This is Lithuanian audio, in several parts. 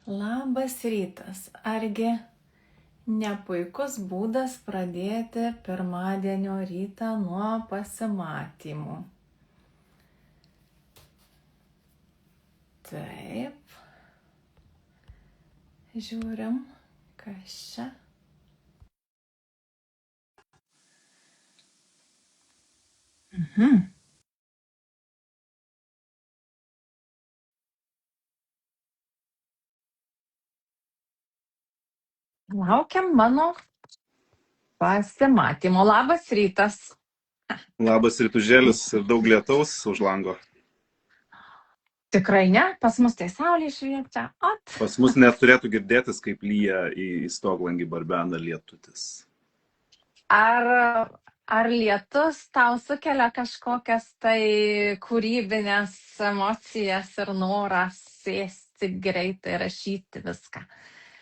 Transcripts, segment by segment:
Labas rytas. Argi ne puikus būdas pradėti pirmadienio rytą nuo pasimatymų? Taip. Žiūrim, kas čia. Laukiam mano pasimatymo. Labas rytas. Labas rytužėlis ir daug lietaus už lango. Tikrai ne, pas mus tai saulė šviečia. Pas mus neturėtų girdėtis, kaip lyja į stoglangį barbena lietutis. Ar lietus tau sukelia kažkokias tai kūrybinės emocijas ir norą sėsti greitai rašyti viską?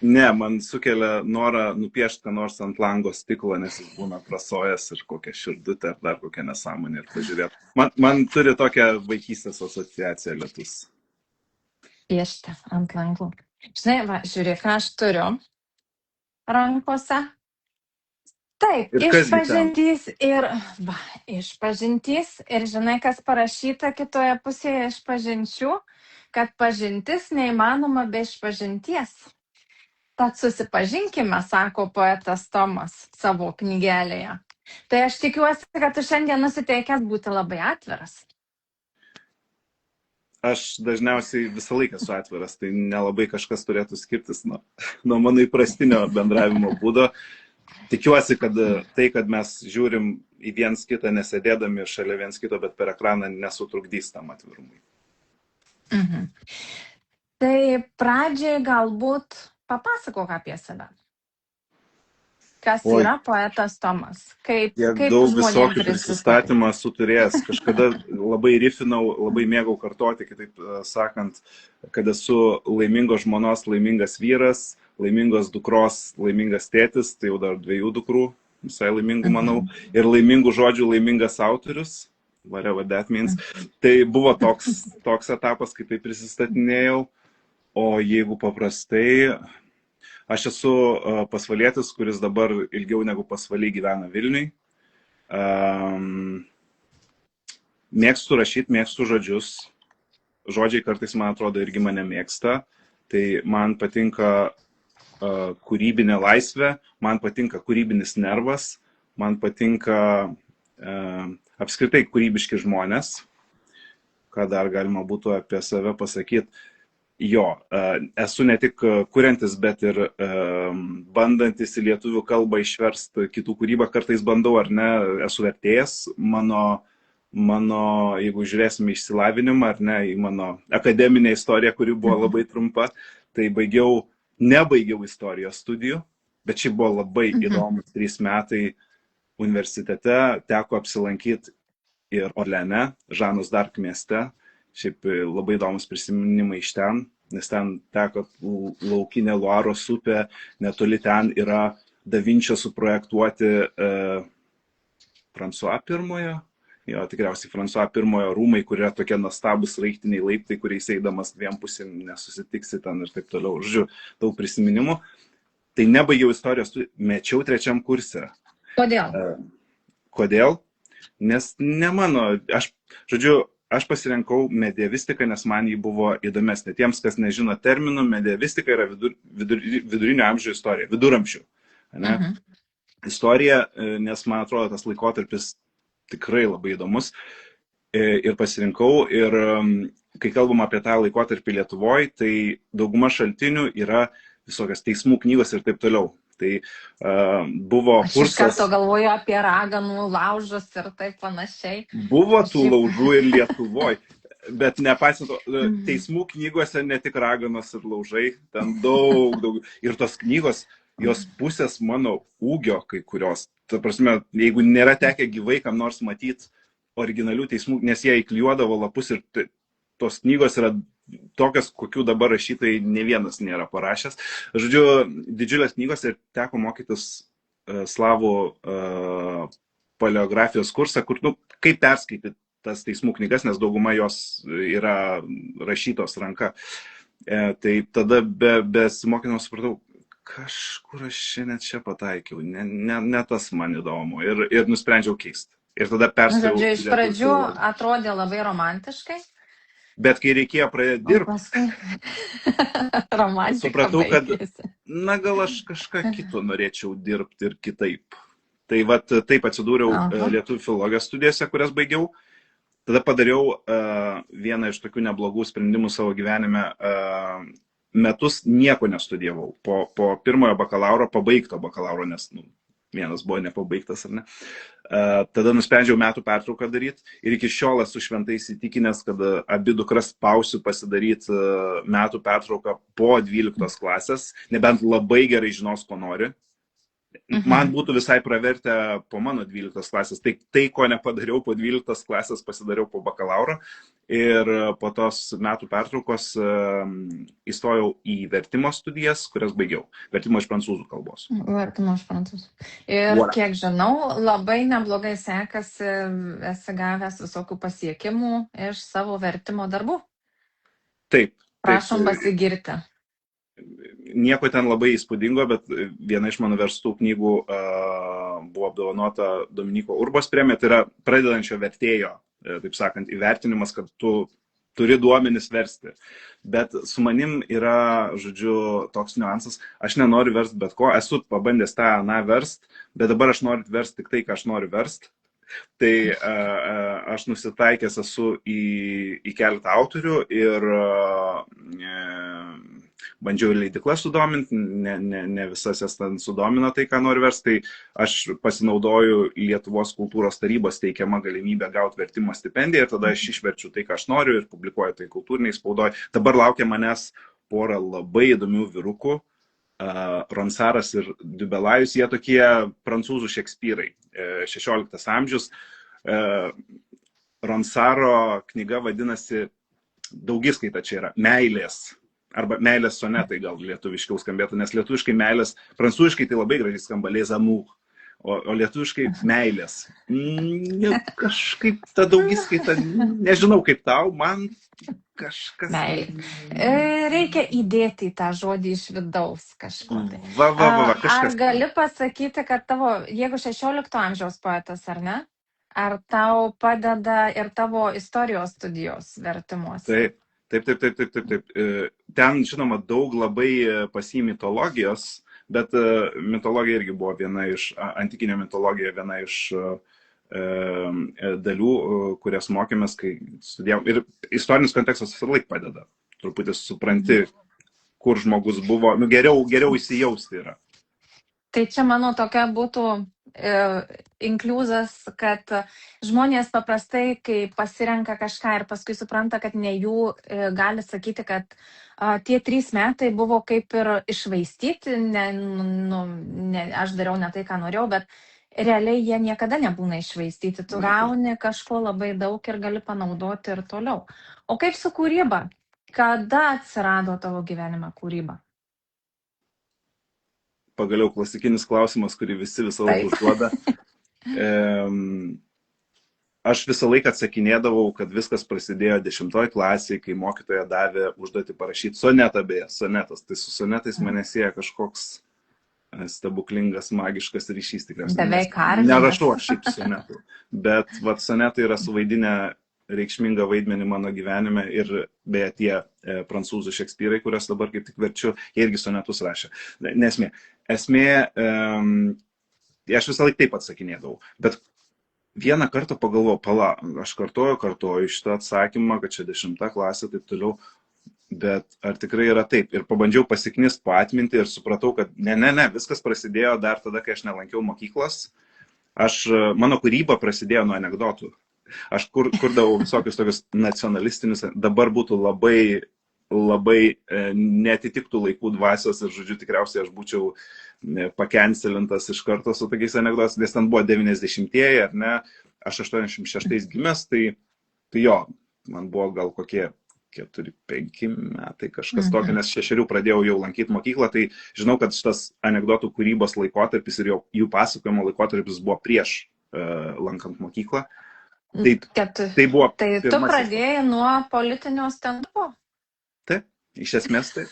Ne, man sukelia norą nupiešti ką nors ant lango stiklo, nes jis būna prasojęs ir kokią širdutę ar dar kokią nesąmonę ir pažiūrėti. Man turi tokią vaikystės asociaciją lietus. Piešti ant langų. Žinai, va, žiūrėk, ką aš turiu rankose. Taip, Ir kas gi ten? išpažintys ir žinai, kas parašyta kitoje pusėje išpažinčių, kad pažintis neįmanoma be išpažinties. Tad susipažinkime, sako poetas Tomas savo knygelėje. Tai aš tikiuosi, kad tu šiandien nusiteikęs būti labai atviras. Aš dažniausiai visą laiką esu atviras, tai nelabai kažkas turėtų skirtis nuo mano įprastinio bendravimo būdo. Tikiuosi, kad tai, kad mes žiūrim į viens kitą nesėdėdami šalia viens kito, bet per ekraną nesutrukdys tam atvirumui. Tai pradžiai galbūt papasakok apie save. Kas yra poetas Tomas? Kaip daug visokių prisistatymą esu turėjęs. Kažkada labai rifinau, labai mėgau kartoti, kitaip sakant, kad esu laimingos žmonos laimingas vyras, laimingos dukros laimingas tėtis, tai jau dar 2 dukrų, visai laimingų manau, ir laimingų žodžių laimingas autorius, whatever that means. Tai buvo toks etapas, kai tai prisistatinėjau, o jeigu paprastai, aš esu pasvalietis, kuris dabar ilgiau negu pasvaliai gyvena Vilniui. Mėgstu rašyti, mėgstu žodžius. Žodžiai kartais, man atrodo, irgi mane mėgsta. Tai man patinka kūrybinė laisvė, man patinka kūrybinis nervas, man patinka apskritai kūrybiški žmonės. Ką dar galima būtų apie save pasakyti? Jo, esu ne tik kuriantis, bet ir bandantis į lietuvių kalbą išversti kitų kūrybą. Kartais bandau, ar ne, esu vertėjas. Mano, jeigu žiūrėsime išsilavinimą, ar ne, į mano akademinę istoriją, kuri buvo labai trumpa, tai nebaigiau istorijos studijų, bet šiaip buvo labai įdomus 3 metai universitete. Teko apsilankyti ir Orlene, Žanos d'Arc mieste. Šiaip labai įdomus prisiminimai iš ten, nes ten teko laukinė Luaros upė, netoli ten yra Da Vinčio suprojektuoti François I, jo, tikriausiai François I rūmai, kur yra tokie nuostabus raiktiniai laiptai, kuriais eidamas 2 pusėm nesusitiksi ten ir taip toliau. Žodžiu, daug prisiminimų. Tai nebaigiau istorijos, mečiau 3 kurse. Kodėl? Nes ne mano, aš pasirinkau medievistiką, nes man jį buvo įdomesnė. Tiems, kas nežino terminų, medievistika yra vidurinio amžiaus istorija, viduramžių. Istorija, nes man atrodo, tas laikotarpis tikrai labai įdomus ir pasirinkau. Ir kai kalbam apie tą laikotarpį Lietuvoje, tai dauguma šaltinių yra visokios teismų knygos ir taip toliau. Tai buvo kursas... Aš iš karto galvoju apie raganų laužus ir taip panašiai. Buvo tų laužų ir Lietuvoje, bet nepaisant to, teismų knygose ne tik raganos ir laužai, ten daug. Ir tos knygos, jos pusės mano ūgio kai kurios. Ta prasme, jeigu nėra tekę gyvai kam nors matyti originalių teismų, nes jie įklijuodavo lapus ir tos knygos yra tokios, kokių dabar rašytojai ne vienas nėra parašęs. Žodžiu, didžiulės knygos ir teko mokytis slavų paleografijos kursą, kur, kaip perskaityti tas teismų knygas, nes dauguma jos yra rašytos ranka. Tai tada besimokydamas supratau, kažkur aš čia pataikiau, ne tas man įdomu ir nusprendžiau keisti. Ir tada perstojau Žodžiu, į iš lietuvių pradžių filologiją. atrodė labai romantiškai, Bet kai reikėjo pradėti o dirbti, paskui romantika supratau, kad baigėsi. gal aš kažką kito norėčiau dirbti ir kitaip. Tai vat taip atsidūriau Aha. lietuvių filologijos studijose, kurias baigiau. Tada padariau vieną iš tokių neblogų sprendimų savo gyvenime. Metus nieko nestudijavau. Po pirmojo bakalauro, pabaigto bakalauro, nes vienas buvo nepabaigtas, ar ne. Tada nusprendžiau metų pertrauką daryti ir iki šiol esu šventai įsitikinęs, kad abi dukras spausiu pasidaryti metų pertrauką po 12 klasės, nebent labai gerai žinos, ko nori. Man būtų visai pravertę po mano 12 klasės. Tai, ko nepadariau po 12 klasės, pasidariau po bakalauro. Ir po tos metų pertraukos įstojau į vertimo studijas, kurias baigiau. Vertimo iš prancūzų kalbos. Vertimo iš prancūzų. Ir Voilà. kiek žinau, labai neblogai sekasi, esi gavęs visokių pasiekimų iš savo vertimo darbų. Taip. Prašom pasigirti. Nieko ten labai įspūdingo, bet viena iš mano verstų knygų buvo apdovanota Dominiko Urbos premija, tai yra pradedančio vertėjo, taip sakant, įvertinimas, kad tu turi duomenis versti. Bet su manim yra, žodžiu, toks niuansas, aš nenoriu versti bet ko, esu pabandęs tą verst, bet dabar aš noriu versti tik tai, ką aš noriu versti. Tai aš nusitaikęs esu į keletą autorių ir bandžiau ir leidyklas sudominti, ne visas jas ten sudomino tai, ką noriu versti. Tai aš pasinaudoju Lietuvos kultūros tarybos teikiamą galimybę gauti vertimo stipendiją ir tada aš išverčiu tai, ką aš noriu ir publikuoju tai kultūriniai spaudoj. Dabar laukia manęs pora labai įdomių vyrukų. Ronsaras ir Dubelajus, jie tokie prancūzų Šekspyrai, 16 amžius. Ronsaro knyga vadinasi, daugiskaita čia yra, meilės. Arba meilės sonetai gal lietuviškiau skambėtų, nes lietuviškai meilės, prancūziškai tai labai gražiai skamba les amours, o lietuviškai meilės. Kažkaip ta daugiskaita, nežinau kaip tau, man kažkas. Meilė. Reikia įdėti į tą žodį iš vidaus kažko. Kažkas. Ar gali pasakyti, kad tavo, jeigu 16 amžiaus poetas, ar ne? Ar tau padeda ir tavo istorijos studijos vertimuose? Taip. Ten, žinoma, daug labai pas jį mitologijos, bet mitologija irgi buvo viena iš, antikinė mitologija viena iš dalių, kurias mokėmės, kai studijavom. Ir istorinis kontekstas visą laiką padeda. Truputį supranti, kur žmogus buvo. Geriau įsijausti yra. Tai čia, manau, tokia būtų inkliuzas, kad žmonės paprastai, kai pasirenka kažką ir paskui supranta, kad ne jų, gali sakyti, kad tie 3 metai buvo kaip ir išvaistyti, aš dariau ne tai, ką norėjau, bet realiai jie niekada nebūna išvaistyti. Tu gauni kažko labai daug ir gali panaudoti ir toliau. O kaip su kūryba? Kada atsirado tavo gyvenime kūryba? Pagaliau klasikinis klausimas, kurį visi visą laiką užduoda. Aš visą laiką atsakinėdavau, kad viskas prasidėjo 10 klasėje, kai mokytoja davė užduotį parašyti sonetą, beje, sonetas. Tai su sonetais mane sieja kažkoks stebuklingas, magiškas ryšys tikriausiai. Beveik karvinas. Nerašau aš šiaip sonetų, bet sonetai yra suvaidinę reikšmingą vaidmenį mano gyvenime ir beje tie prancūzų Šekspyrai, kurias dabar kaip tik verčiu, jie irgi sonetus rašė. Nesmė. Esmė, aš visą laiką taip atsakinėdavau, bet vieną kartą pagalvojau, aš kartoju šitą atsakymą, kad čia 10 klasė, taip toliau, bet ar tikrai yra taip? Ir pabandžiau pasiknist paatminti ir supratau, kad ne, viskas prasidėjo dar tada, kai aš nelankiau mokyklos. Mano kūryba prasidėjo nuo anekdotų. Aš kurdavau visokius tokius nacionalistinius, dabar būtų labai netitiktų laikų dvasios ir, žodžiu, tikriausiai aš būčiau pakencelintas iš karto su tokiais anekdotais, nes ten buvo 90-ieji, ar ne, aš 86 gimęs, tai jo, man buvo gal kokie 4-5 metai kažkas tokio, nes 6 pradėjau jau lankyti mokyklą, tai žinau, kad šitas anekdotų kūrybos laikotarpis ir jų pasakojimo laikotarpis buvo prieš lankant mokyklą. Tai buvo. Tai tu pradėjai nuo politinio stand-upo? Taip. Iš esmės taip.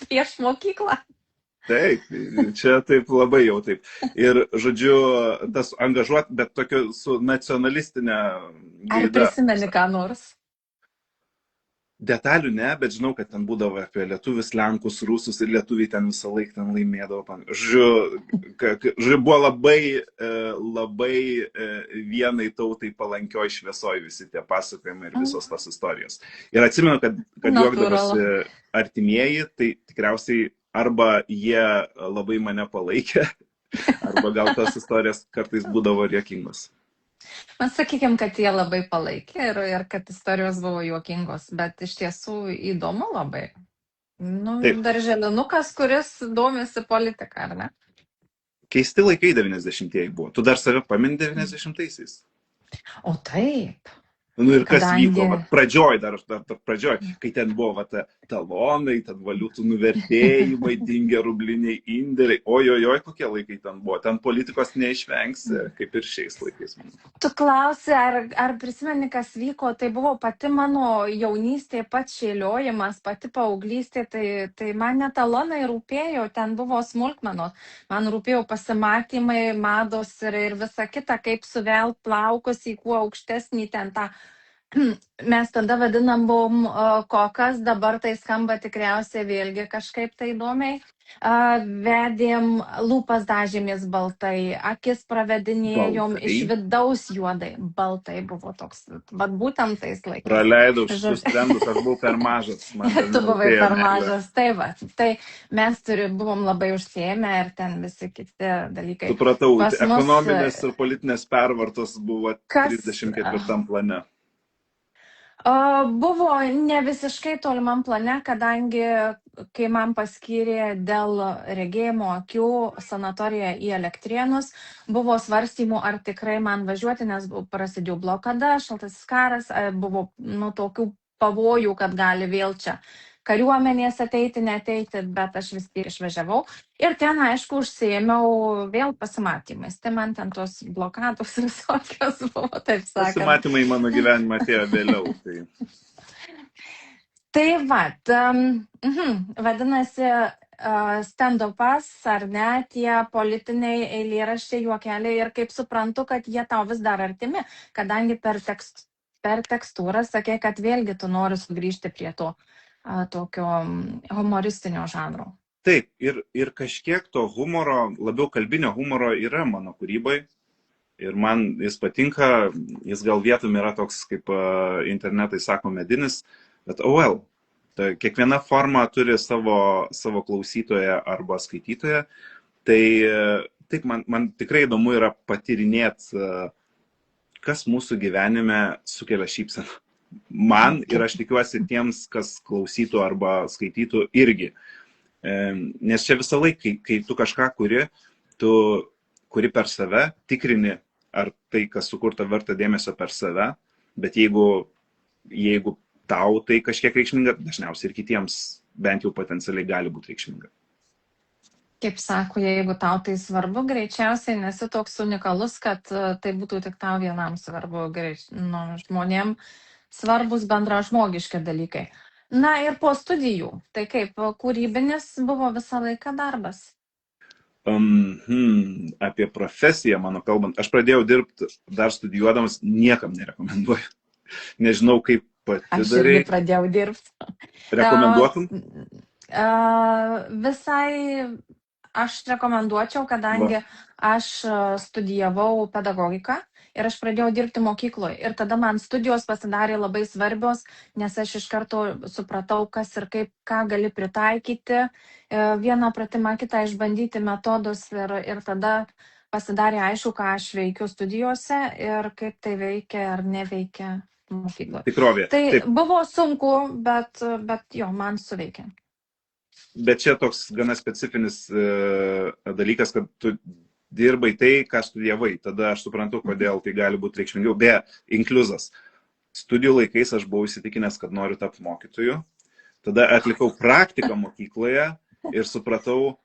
Prieš mokyklą. Taip, čia taip labai jau taip. Ir, žodžiu, tas angažuot, bet tokio su nacionalistinė Ar gaida. prisimeni ką nors? Detalių ne, bet žinau, kad ten būdavo apie lietuvius, lenkus, rusus ir lietuviai ten visą laiką ten laimėdavo. Žodžiu, buvo labai vienai tautai palankioje šviesoje visi tie pasakojimai ir visos tas istorijos. Ir atsimenu, kad juokdavosi artimieji, tai tikriausiai arba jie labai mane palaikė, arba gal tos istorijos kartais būdavo juokingos. Mes sakykime, kad jie labai palaikė ir kad istorijos buvo juokingos, bet iš tiesų įdomu labai. Darželinukas, kuris domisi politiką, ar ne? Keisti laikai 90-ieji buvo. Tu dar save pamini 90-aisiais? O taip. Ir kas vyko, pradžioj, kai ten buvo talonai, ten valiutų nuvertėjimai, dingę rubliniai indėliai, ojojoj, kokie laikai ten buvo, ten politikos neišvengsi, kaip ir šiais laikais. Tu klausi, ar prisimeni, kas vyko, tai buvo pati mano jaunystė, pats šėliojimas, pati paauglystė, tai man ne talonai rūpėjo, ten buvo smulkmenos, man rūpėjo pasimatymai, mados ir visa kita, kaip suvelt plaukus į kuo aukštesnį ten tą. Mes tada vadinam buvom kokas, dabar tai skamba tikriausiai vėlgi kažkaip tai įdomiai. Vedėm lūpas dažėmės baltai, akis pravedinėjom iš vidaus juodai. Baltai buvo toks, bet būtent tais laikais. Praleidau šitus trendus, aš buvau per mažas. Tu buvai per mažas, tai va. Tai mes buvom labai užsiėmę ir ten visi kiti dalykai. Supratau, ekonominės ir politinės pervartos buvo 34 plane. Buvo ne visiškai tolimam plane, kadangi kai man paskyrė dėl regėjimo akių sanatoriją į Elektrėnus, buvo svarstymų, ar tikrai man važiuoti, nes prasidėjo blokada, šaltasis karas, buvo tokių pavojų, kad gali vėl čia kariuomenės ateiti, neteiti, bet aš vis tiek išvažiavau. Ir ten, aišku, užsiėmiau vėl pasimatymais. Tai man ten tos blokados visokios buvo, taip sakant. Pasimatymai mano gyvenimą atėjo vėliau. Tai vat, vadinasi, stand-upas ar ne, tie politiniai eilėraščiai, juokeliai ir kaip suprantu, kad jie tau vis dar artimi, kadangi per tekstūrą sakė, kad vėlgi tu nori sugrįžti prie to tokio humoristinio žanro. Taip, ir kažkiek to humoro, labiau kalbinio humoro yra mano kūrybai ir man jis patinka, jis gal vietum yra toks, kaip internetai sako, medinis, bet kiekviena forma turi savo klausytoją arba skaitytoją, tai taip, man tikrai įdomu yra patyrinėti, kas mūsų gyvenime sukelia šypseną. Man ir aš tikiuosi tiems, kas klausytų arba skaitytų irgi. Nes čia visą laiką, kai tu kažką tu kuri per save, tikrini, ar tai, kas sukurta, verta dėmesio per save, bet jeigu tau tai kažkiek reikšminga, dažniausiai ir kitiems bent jau potencialiai gali būti reikšminga. Kaip sako, jeigu tau tai svarbu, greičiausiai nesi toks unikalus, kad tai būtų tik tau vienam svarbu, žmonėm svarbus bendražmogiški dalykai. Na ir po studijų, tai kaip kūrybinis buvo visą laiką darbas? Apie profesiją, mano kalbant, aš pradėjau dirbti dar studijuodamas, niekam nerekomenduoju. Nežinau, kaip pati darai. Aš irgi pradėjau dirbti. Rekomenduotum? Visai aš rekomenduočiau, kadangi aš studijavau pedagogiką ir aš pradėjau dirbti mokykloje. Ir tada man studijos pasidarė labai svarbios, nes aš iš karto supratau, kas ir kaip, ką gali pritaikyti, vieną pratimą, kitą išbandyti metodus ir tada pasidarė aišku, ką aš veikiu studijose ir kaip tai veikia ar neveikia mokykloje. Tikrovė. Tai taip. Buvo sunku, bet jo, man suveikė. Bet čia toks gana specifinis dalykas, kad tu dirbai tai, ką studijavai. Tada aš suprantu, kodėl tai gali būti reikšmingiau. Beje, inkliuzas. Studijų laikais aš buvau įsitikinęs, kad noriu tapti mokytoju. Tada atlikau praktiką mokykloje ir supratau,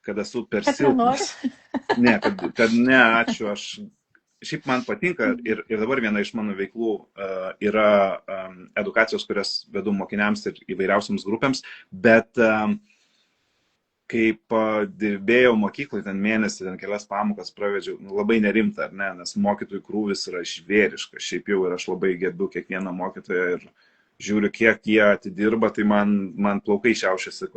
kad esu per silpnas. Ne, kad ne, ačiū, aš šiaip man patinka ir dabar viena iš mano veiklų yra edukacijos, kurias vedu mokiniams ir įvairiausiams grupėms, bet kaip dirbėjau mokyklai, ten mėnesį, ten kelias pamokas pravedžiau, labai nerimta, ar ne, nes mokytojų krūvis yra žvėriškas, šiaip jau ir aš labai gerbiu kiekvieną mokytoją ir žiūriu, kiek jie atidirba, tai man plaukai šiaušiasi,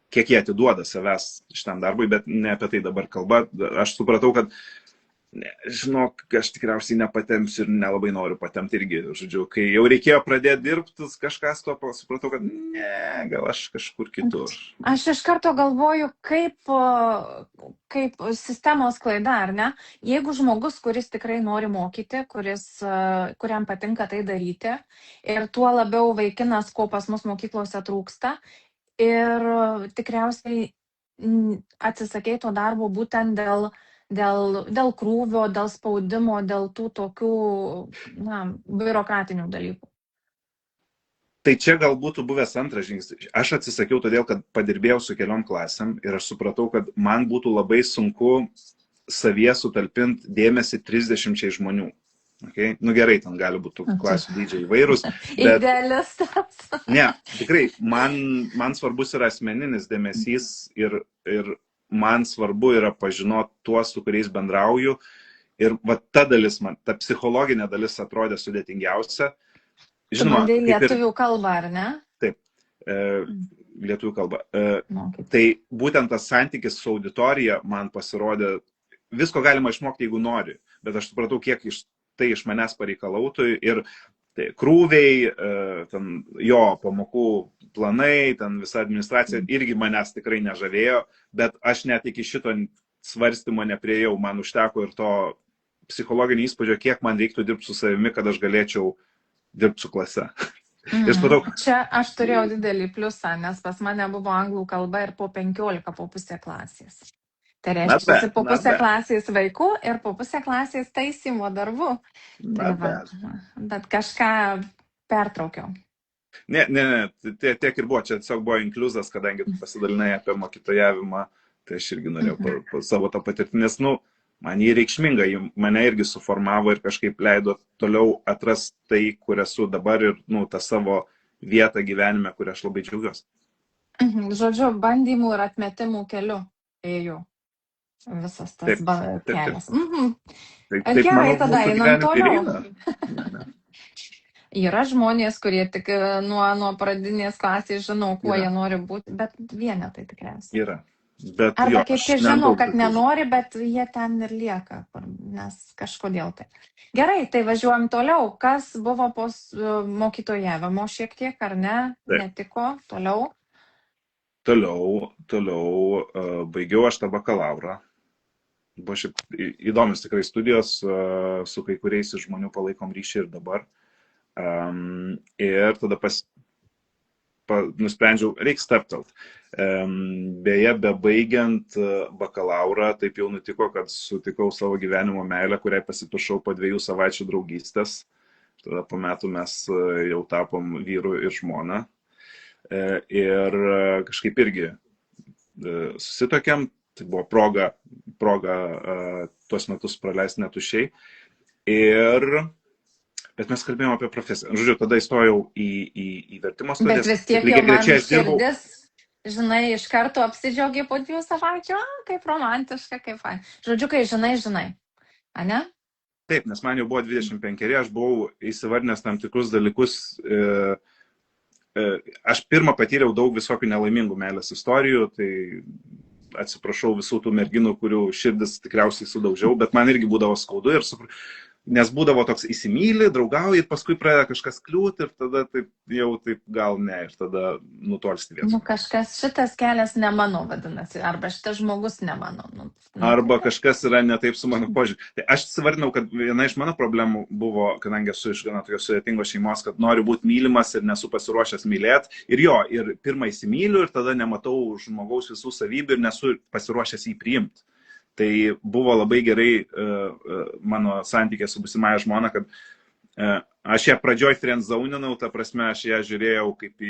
kiek jie atiduoda savęs šitam darbui, bet ne apie tai dabar kalba. Aš supratau, kad žinok, aš tikriausiai nepatempsiu ir nelabai noriu patemti irgi. Žodžiu, kai jau reikėjo pradėti dirbti, kažkas to supratau, kad ne, gal aš kažkur kitur. Aš iš karto galvoju, kaip sistemos klaida, ar ne? Jeigu žmogus, kuris tikrai nori mokyti, kuriam patinka tai daryti, ir tuo labiau vaikinas, ko pas mus mokyklose trūksta, ir tikriausiai atsisakei to darbo būtent dėl krūvio, dėl spaudimo, dėl tų tokių biurokratinių dalykų. Tai čia gal būtų buvęs antras žingsnis. Aš atsisakiau todėl, kad padirbėjau su keliom klasėm ir aš supratau, kad man būtų labai sunku savyje sutalpinti dėmesį 30 žmonių. Okay? Nu gerai, ten gali būti klasių dydžiai įvairūs. Bet... Idealistas. Ne, tikrai, man svarbus yra asmeninis dėmesys ir man svarbu yra pažinoti tuos, su kuriais bendrauju. Ir va ta dalis man, ta psichologinė dalis atrodė sudėtingiausia. Žinoma, tu bandai lietuvių kalbą, ar ne? Taip, lietuvių kalbą. Tai būtent tas santykis su auditorija man pasirodė, visko galima išmokti, jeigu nori, bet aš supratau, kiek tai iš manęs pareikalautų ir tai, krūviai, ten, jo pamokų planai, ten visa administracija irgi manęs tikrai nežavėjo, bet aš net iki šito svarstymo nepriejau, man užteko ir to psichologinio įspūdžio, kiek man reiktų dirbti su savimi, kad aš galėčiau dirbti su klase. Čia aš turėjau didelį pliusą, nes pas mane buvo anglų kalba ir po 15 po pusę klasės. Tai reiškia, po pusę klasės vaikų ir po pusę klasės taisymo darbų. Bet kažką pertraukiau. Ne, tiek ir buvo. Čia tiesiog buvo inkliuzas, kadangi tu pasidalinai apie mokytojavimą, tai aš irgi norėjau savo tą patirtį, nes, man jį reikšminga, mane irgi suformavo ir kažkaip leido toliau atrasti tai, kur esu dabar ir, tą savo vietą gyvenime, kur aš labai džiaugiuosi. Žodžiu, bandymų ir atmetimų keliu ėjau. Visas tas kelias. Gerai, tada einam toliau. Yra žmonės, kurie tik nuo pradinės klasės žino, kuo jie nori būti, bet vienetai tikriausiai. Yra. Arba kaip jie žino, kad nenori, bet jie ten ir lieka, nes kažkodėl tai. Gerai, tai važiuojam toliau. Kas buvo po mokytojavimo šiek tiek, ar ne? Netiko, toliau? Toliau baigiau aš tą bakalaurą. Buvo šiaip įdomios tikrai studijos, su kai kuriais žmonių palaikom ryšį ir dabar. Ir tada nusprendžiau, reikia stabtelt. Beje, bebaigiant bakalaurą, taip jau nutiko, kad sutikau savo gyvenimo meilę, kuriai pasitušau po 2 savaičių draugystės. Tada po metų mes jau tapom vyru ir žmona. Ir kažkaip irgi susitokėm, tai buvo proga tuos metus praleisti netušiai. Bet mes kalbėjome apie profesiją. Žodžiu, tada įstojau į vertimo studijas. Bet vis tiek jau man širdis, žinai, iš karto apsidžiaugiai po 2 savaičių, kaip romantiška, kaip fain. Žodžiu, kai žinai, ane? Taip, nes man jau buvo 25, aš buvau įsivardinęs tam tikrus dalykus. Aš pirmą patyriau daug visokių nelaimingų meilės istorijų, tai atsiprašau visų tų merginų, kurių širdis tikriausiai sudaužiau, bet man irgi būdavo skaudu, nes būdavo toks įsimyli, draugauji ir paskui pradeda kažkas kliūti ir tada jau taip gal ne ir tada nutolsti vietos. Kažkas, šitas kelias ne mano vadinasi, arba šitas žmogus ne mano. Arba kažkas yra ne taip su mano požiūriu. Tai aš įsivardinau, kad viena iš mano problemų buvo, kadangi esu iš gana tokios sudėtingos šeimos, kad noriu būti mylimas ir nesu pasiruošęs mylėti. Ir pirmą įsimyliu ir tada nematau žmogaus visų savybių ir nesu pasiruošęs jį priimti. Tai buvo labai gerai mano santykė su būsimąja žmona, kad aš ją pradžioj friendzauninau, ta prasme, aš ją žiūrėjau kaip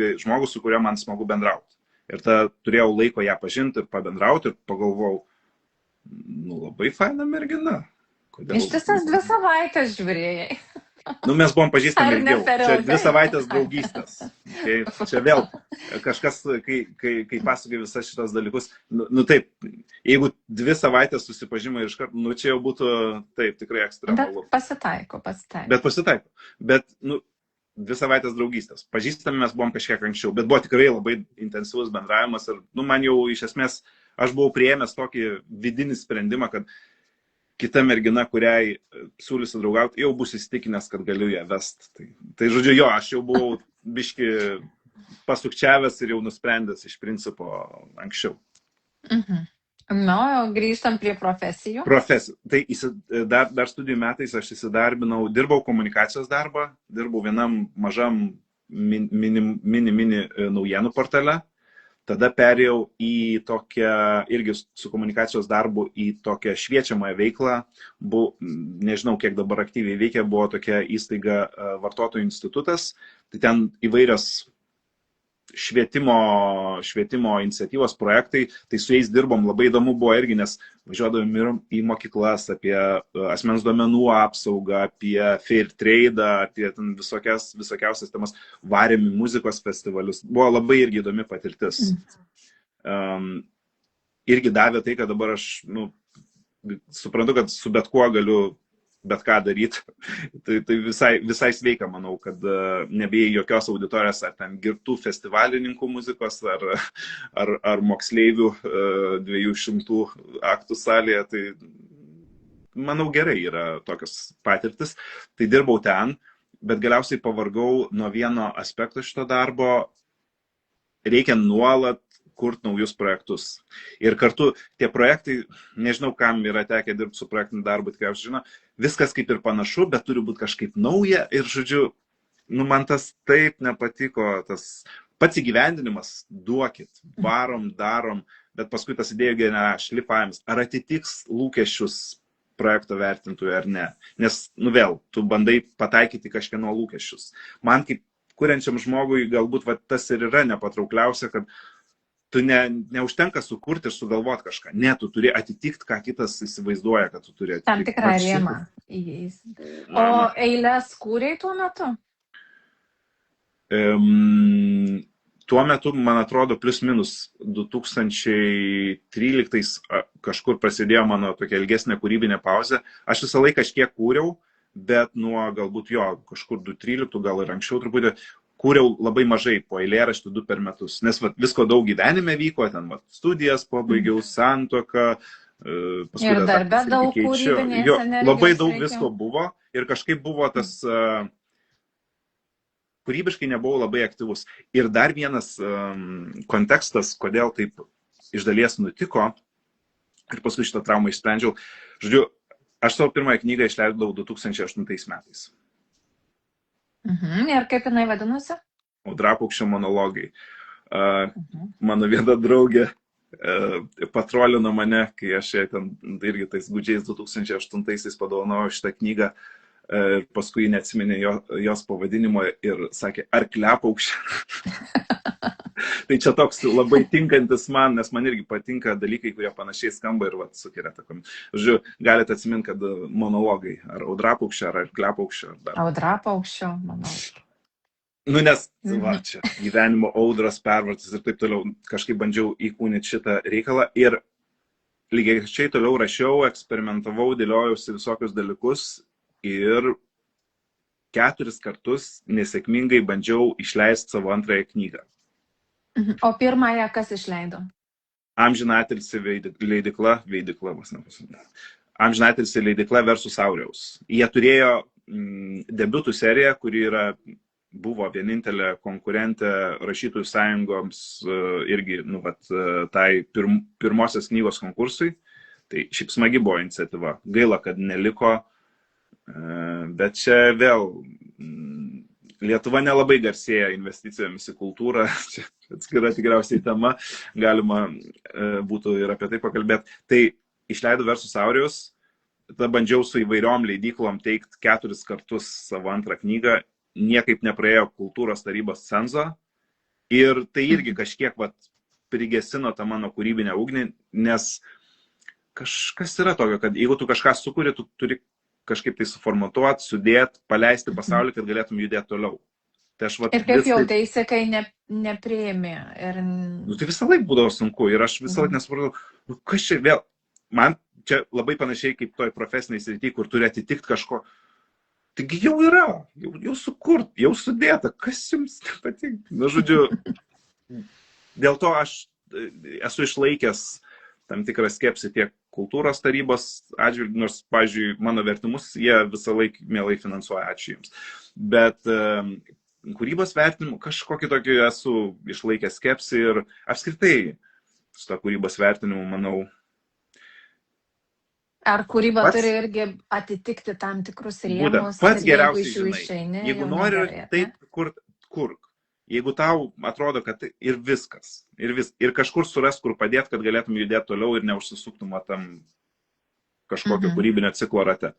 į žmogų, su kuriuo man smagu bendrauti. Ir turėjau laiko ją pažinti ir pabendrauti ir pagalvojau, Nu, labai faina mergina. Kodėl? Ištisas 2 savaitės žiūrėjai. Nu, mes buvom pažįstami Ar ne ilgiau. per Čia 2 ilgai? savaitės draugystės. Okay? Čia vėl kažkas, kai pasakoja visas šitos dalykus, nu taip, jeigu 2 savaitės susipažimo ir iškart, nu čia jau būtų taip, tikrai ekstremalu. Bet pasitaiko. Bet pasitaiko. Bet, nu, 2 savaitės draugystės. Pažįstami mes buvom kažkiek anksčiau, bet buvo tikrai labai intensyvus bendravimas ir, nu, man jau iš esmės, aš buvau priėmęs tokį vidinį sprendimą, kad kita mergina, kuriai siūlysiu draugauti, jau bus įsitikinęs, kad galiu ją vest. Tai žodžiu, jo, aš jau buvau biški pasukčiavęs ir jau nusprendęs iš principo anksčiau. Nu, grįžtam prie profesijų. Tai dar studijų metais aš įsidarbinau, dirbau komunikacijos darbą, dirbau vienam mažam mini naujienų portale. Tada perėjau į tokią, irgi su komunikacijos darbu, į tokią šviečiamąją veiklą. Nežinau, kiek dabar aktyviai veikia, buvo tokia įstaiga Vartotojų institutas. Tai ten įvairios švietimo iniciatyvos projektai, tai su jais dirbom, labai įdomu buvo irgi, nes važiuodavome į mokyklas apie asmens duomenų apsaugą, apie fair trade, apie visokiausias temas, varėm į muzikos festivalius. Buvo labai irgi įdomi patirtis. Irgi davė tai, kad dabar aš suprantu, kad su bet kuo galiu bet ką daryti. Tai visai sveika, manau, kad nebėjai jokios auditorijos ar ten girtų festivalininkų muzikos, ar moksleivių 200 aktų salėje. Tai manau gerai yra tokios patirtis. Tai dirbau ten, bet galiausiai pavargau nuo vieno aspekto šito darbo. Reikia nuolat kurti naujus projektus. Ir kartu tie projektai, nežinau, kam yra tekę dirbti su projektiniu darbu, tikriausiai žino, viskas kaip ir panašu, bet turi būti kažkaip nauja. Ir žodžiu, man tas taip nepatiko, tas pats įgyvendinimas, duokit, varom, darom, bet paskui tas idėjų generavimas, šlifavimas, ar atitiks lūkesčius projekto vertintojų ar ne. Nes, vėl, tu bandai pataikyti kažkieno lūkesčius. Man kaip kuriančiam žmogui galbūt tas ir yra nepatraukliausia, kad tu neužtenka sukurti ir sugalvoti kažką. Ne, tu turi atitikti, ką kitas įsivaizduoja, kad tu turi atitikti. Tam tikrą rėmą. O eiles kūrei tuo metu? Tuo metu, man atrodo, plus minus 2013 kažkur prasidėjo mano tokia ilgesnė kūrybinė pauzė. Aš visą laiką kažkiek kūriau, bet nuo galbūt kažkur 2013, gal ir anksčiau truputį, kūriau labai mažai, po eilėraštį 2 per metus, nes visko daug gyvenime vyko, ten studijas pabaigiau, santuoką, paskui ir darbe daug kūrybinės energijos. Labai daug visko buvo ir kažkaip buvo tas, kūrybiškai nebuvau labai aktyvus. Ir dar vienas kontekstas, kodėl taip iš dalies nutiko, ir paskui šitą traumą išsprendžiau. Žodžiu, aš savo pirmąją knygą išleidau 2008 metais. Ir kaip jinai vadinosi? Audrapaukščio monologai. Mano viena draugė patrolino mane, kai aš ten irgi tais gudžiais 2008 padovanojau šitą knygą ir paskui neatsiminė jos pavadinimo ir sakė, Arkliapaukščio. Tai čia toks labai tinkantis man, nes man irgi patinka dalykai, kurie panašiai skamba ir sukelia takom. Žodžiu, galite atsiminti, kad monologai, ar Audrapaukščio, ar Arkliapaukščio. Audrapaukščio, manau. Nes čia gyvenimo audros, pervartis ir taip toliau, kažkaip bandžiau įkūnyti šitą reikalą ir lygiai čia toliau rašiau, eksperimentavau, dėliojausi visokius dalykus ir 4 kartus nesėkmingai bandžiau išleisti savo antrąją knygą. O pirmąją kas išleido? Amžinatilsį leidykla Versus Aureus. Jie turėjo debiutų seriją, kuri buvo vienintelė konkurentė rašytojų sąjungoms irgi tai pirmosios knygos konkursui. Tai šiaip smagi buvo iniciatyva. Gaila, kad neliko, bet čia vėl Lietuva nelabai garsėja investicijomis į kultūrą, čia atskira tikriausiai tema, galima būtų ir apie tai pakalbėti. Tai išleidau Versus Aureus, tada bandžiau su įvairiom leidyklom teikti 4 kartus savo antrą knygą, niekaip nepraėjo kultūros tarybos cenzo ir tai irgi kažkiek prigesino tą mano kūrybinę ugnį, nes kažkas yra tokio, kad jeigu tu kažką sukuri, tu turi kažkaip tai suformatuoti, sudėti, paleisti pasaulį, kad galėtum judėti toliau. Tai aš, Ir kaip jautėsi, kai nepriėmė? Nu, tai visą laiką būdavo sunku ir aš visą laiką nesupratau, nu, kas čia vėl, man čia labai panašiai kaip toj profesiniai srity, kur turi atitikti kažko. Taigi jau yra, jau sukurt, jau sudėta, kas jums nepatinka. Na, žodžiu, dėl to aš esu išlaikęs tam tikrą skepsį tiek kultūros tarybos atžvilgiu, nors, pavyzdžiui, mano vertimus jie visą laiką mielai finansuoja, ačiū jums. Bet kūrybos vertinimu kažkokį tokį esu išlaikęs skepsį ir apskritai su to kūrybos vertinimu, manau. Ar kūryba turi irgi atitikti tam tikrus rėmus? Pats geriausiai žinai. Jeigu nori taip, kurk. Jeigu tau atrodo, kad ir viskas. Ir kažkur suras, kur padėti, kad galėtum judėti toliau ir neužsisuktum tam kažkokio kūrybinio ciklo rate.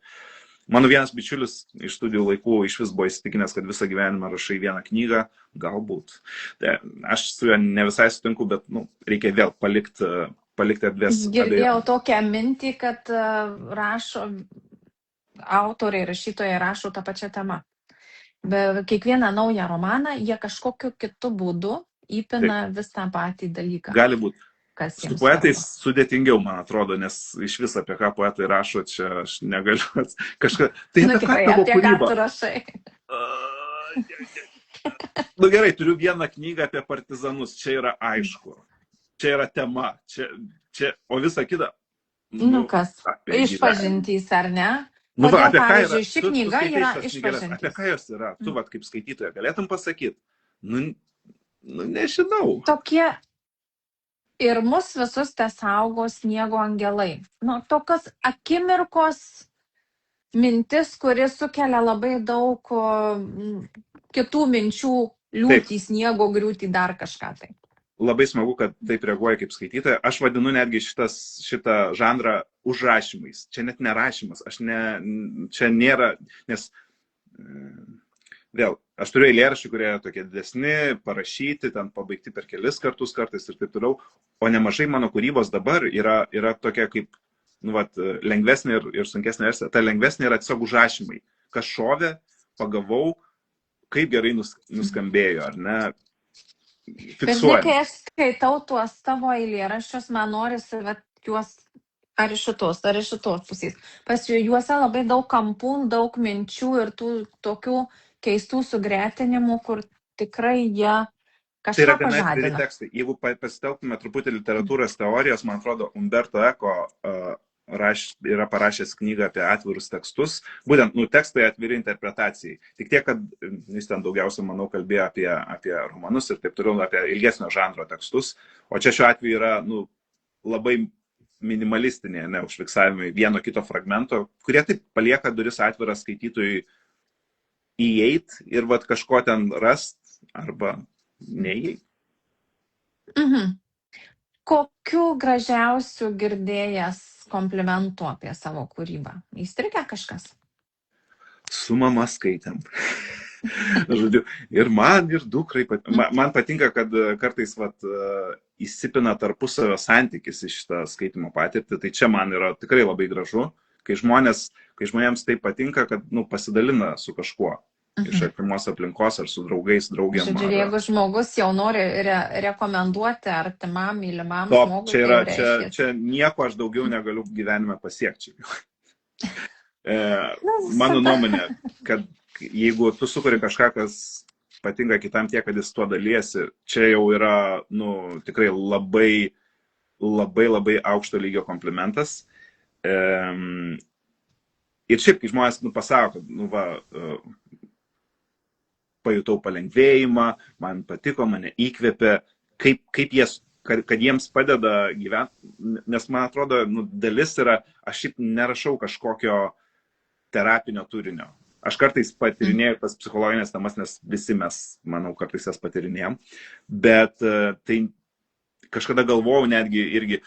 Mano vienas bičiulis iš studijų laikų iš vis buvo įsitikinęs, kad visą gyvenimą rašai vieną knygą. Galbūt. Tai aš su juo ne visai sutinku, bet reikia vėl palikti erdvės. Girdėjau tokią mintį, kad autoriai, rašytojai rašo tą pačią temą. Be kiekvieną naują romaną jie kažkokiu kitu būdu įpina vis tą patį dalyką. Gali būti. Su poetais sudėtingiau, man atrodo, nes iš vis apie ką poetai rašo, čia aš negaliu kažką. Tai apie ką tu rašai? Gerai, turiu vieną knygą apie partizanus, čia yra aišku. Čia yra tema, o visa kita. Kas? Išpažintys, ar ne? Apie ką yra? Ši knyga yra išpažintys. Apie ką jos yra? Tu, kaip skaitytoja, galėtum pasakyti? Nežinau. Tokie ir mus visus te saugo sniego angelai. Tokios akimirkos mintis, kuris sukelia labai daug kitų minčių, liūtį, sniego griūtį, dar kažką tai. Labai smagu, kad taip reaguoja kaip skaitytoja. Aš vadinu netgi šitą žanrą užrašymais. Čia net nerašymas. Čia nėra, nes vėl, aš turiu eilėraščių, kurie yra tokie didesni, parašyti, ten pabaigti per kelis kartus kartais ir taip toliau. O nemažai mano kūrybos dabar yra tokia kaip lengvesnė ir sunkesnė versija. Ta lengvesnė yra tiesiog užrašymai. Kas šovė, pagavau, kaip gerai nuskambėjo, ar ne? Fiksuojam. Bet kai aš skaitau tuos tavo eilėraščius, man norisi juos ar iš šitos pusės. Juose labai daug kampų, daug minčių ir tų tokių keistų sugretinimų, kur tikrai jie kažką pažadina. Tai yra gana tekstai. Jeigu pasitelktume truputį literatūros teorijos, man atrodo, Umberto Eco yra parašęs knygą apie atvirus tekstus. Būtent, tekstai atviri interpretacijai. Tik tiek, kad jis ten daugiausia, manau, kalbėjo apie romanus ir taip toliau, apie ilgesnio žanro tekstus. O čia šiuo atveju yra, labai minimalistiniai, užfiksavimai vieno kito fragmento, kurie taip palieka duris atviras skaitytojui įeit ir kažko ten rast arba neįeit. Kokių gražiausių girdėjęs komplimentų apie savo kūrybą? Įstrigė kažkas? Su mama skaitėm. Žodžiu, ir man, ir dukrai. Man patinka, kad kartais įsipina tarpusavio santykis į šitą skaitimo patirtį. Tai čia man yra tikrai labai gražu, kai žmonėms tai patinka, kad pasidalina su kažkuo. Iš artimos aplinkos ar su draugais, draugiam. Žodžiu, jeigu žmogus jau nori rekomenduoti artimam, mylimam žmogui. Čia nieko aš daugiau negaliu gyvenime pasiekti. Mano nuomonė, kad jeigu tu sukuri kažką, kas patinka kitam tiek, kad jis tuo dalyjasi, čia jau yra tikrai labai, labai, labai aukšto lygio komplimentas. Ir šiaip, kai žmonės pasako, kad pajutau palengvėjimą, man patiko, mane įkvėpė, kad jiems padeda gyventi, nes man atrodo, dalis yra, aš šiaip nerašau kažkokio terapinio turinio. Aš kartais patirinėjau tas psichologinės temas, nes visi mes, manau, kartais jas patirinėjom, bet tai kažkada galvojau netgi irgi,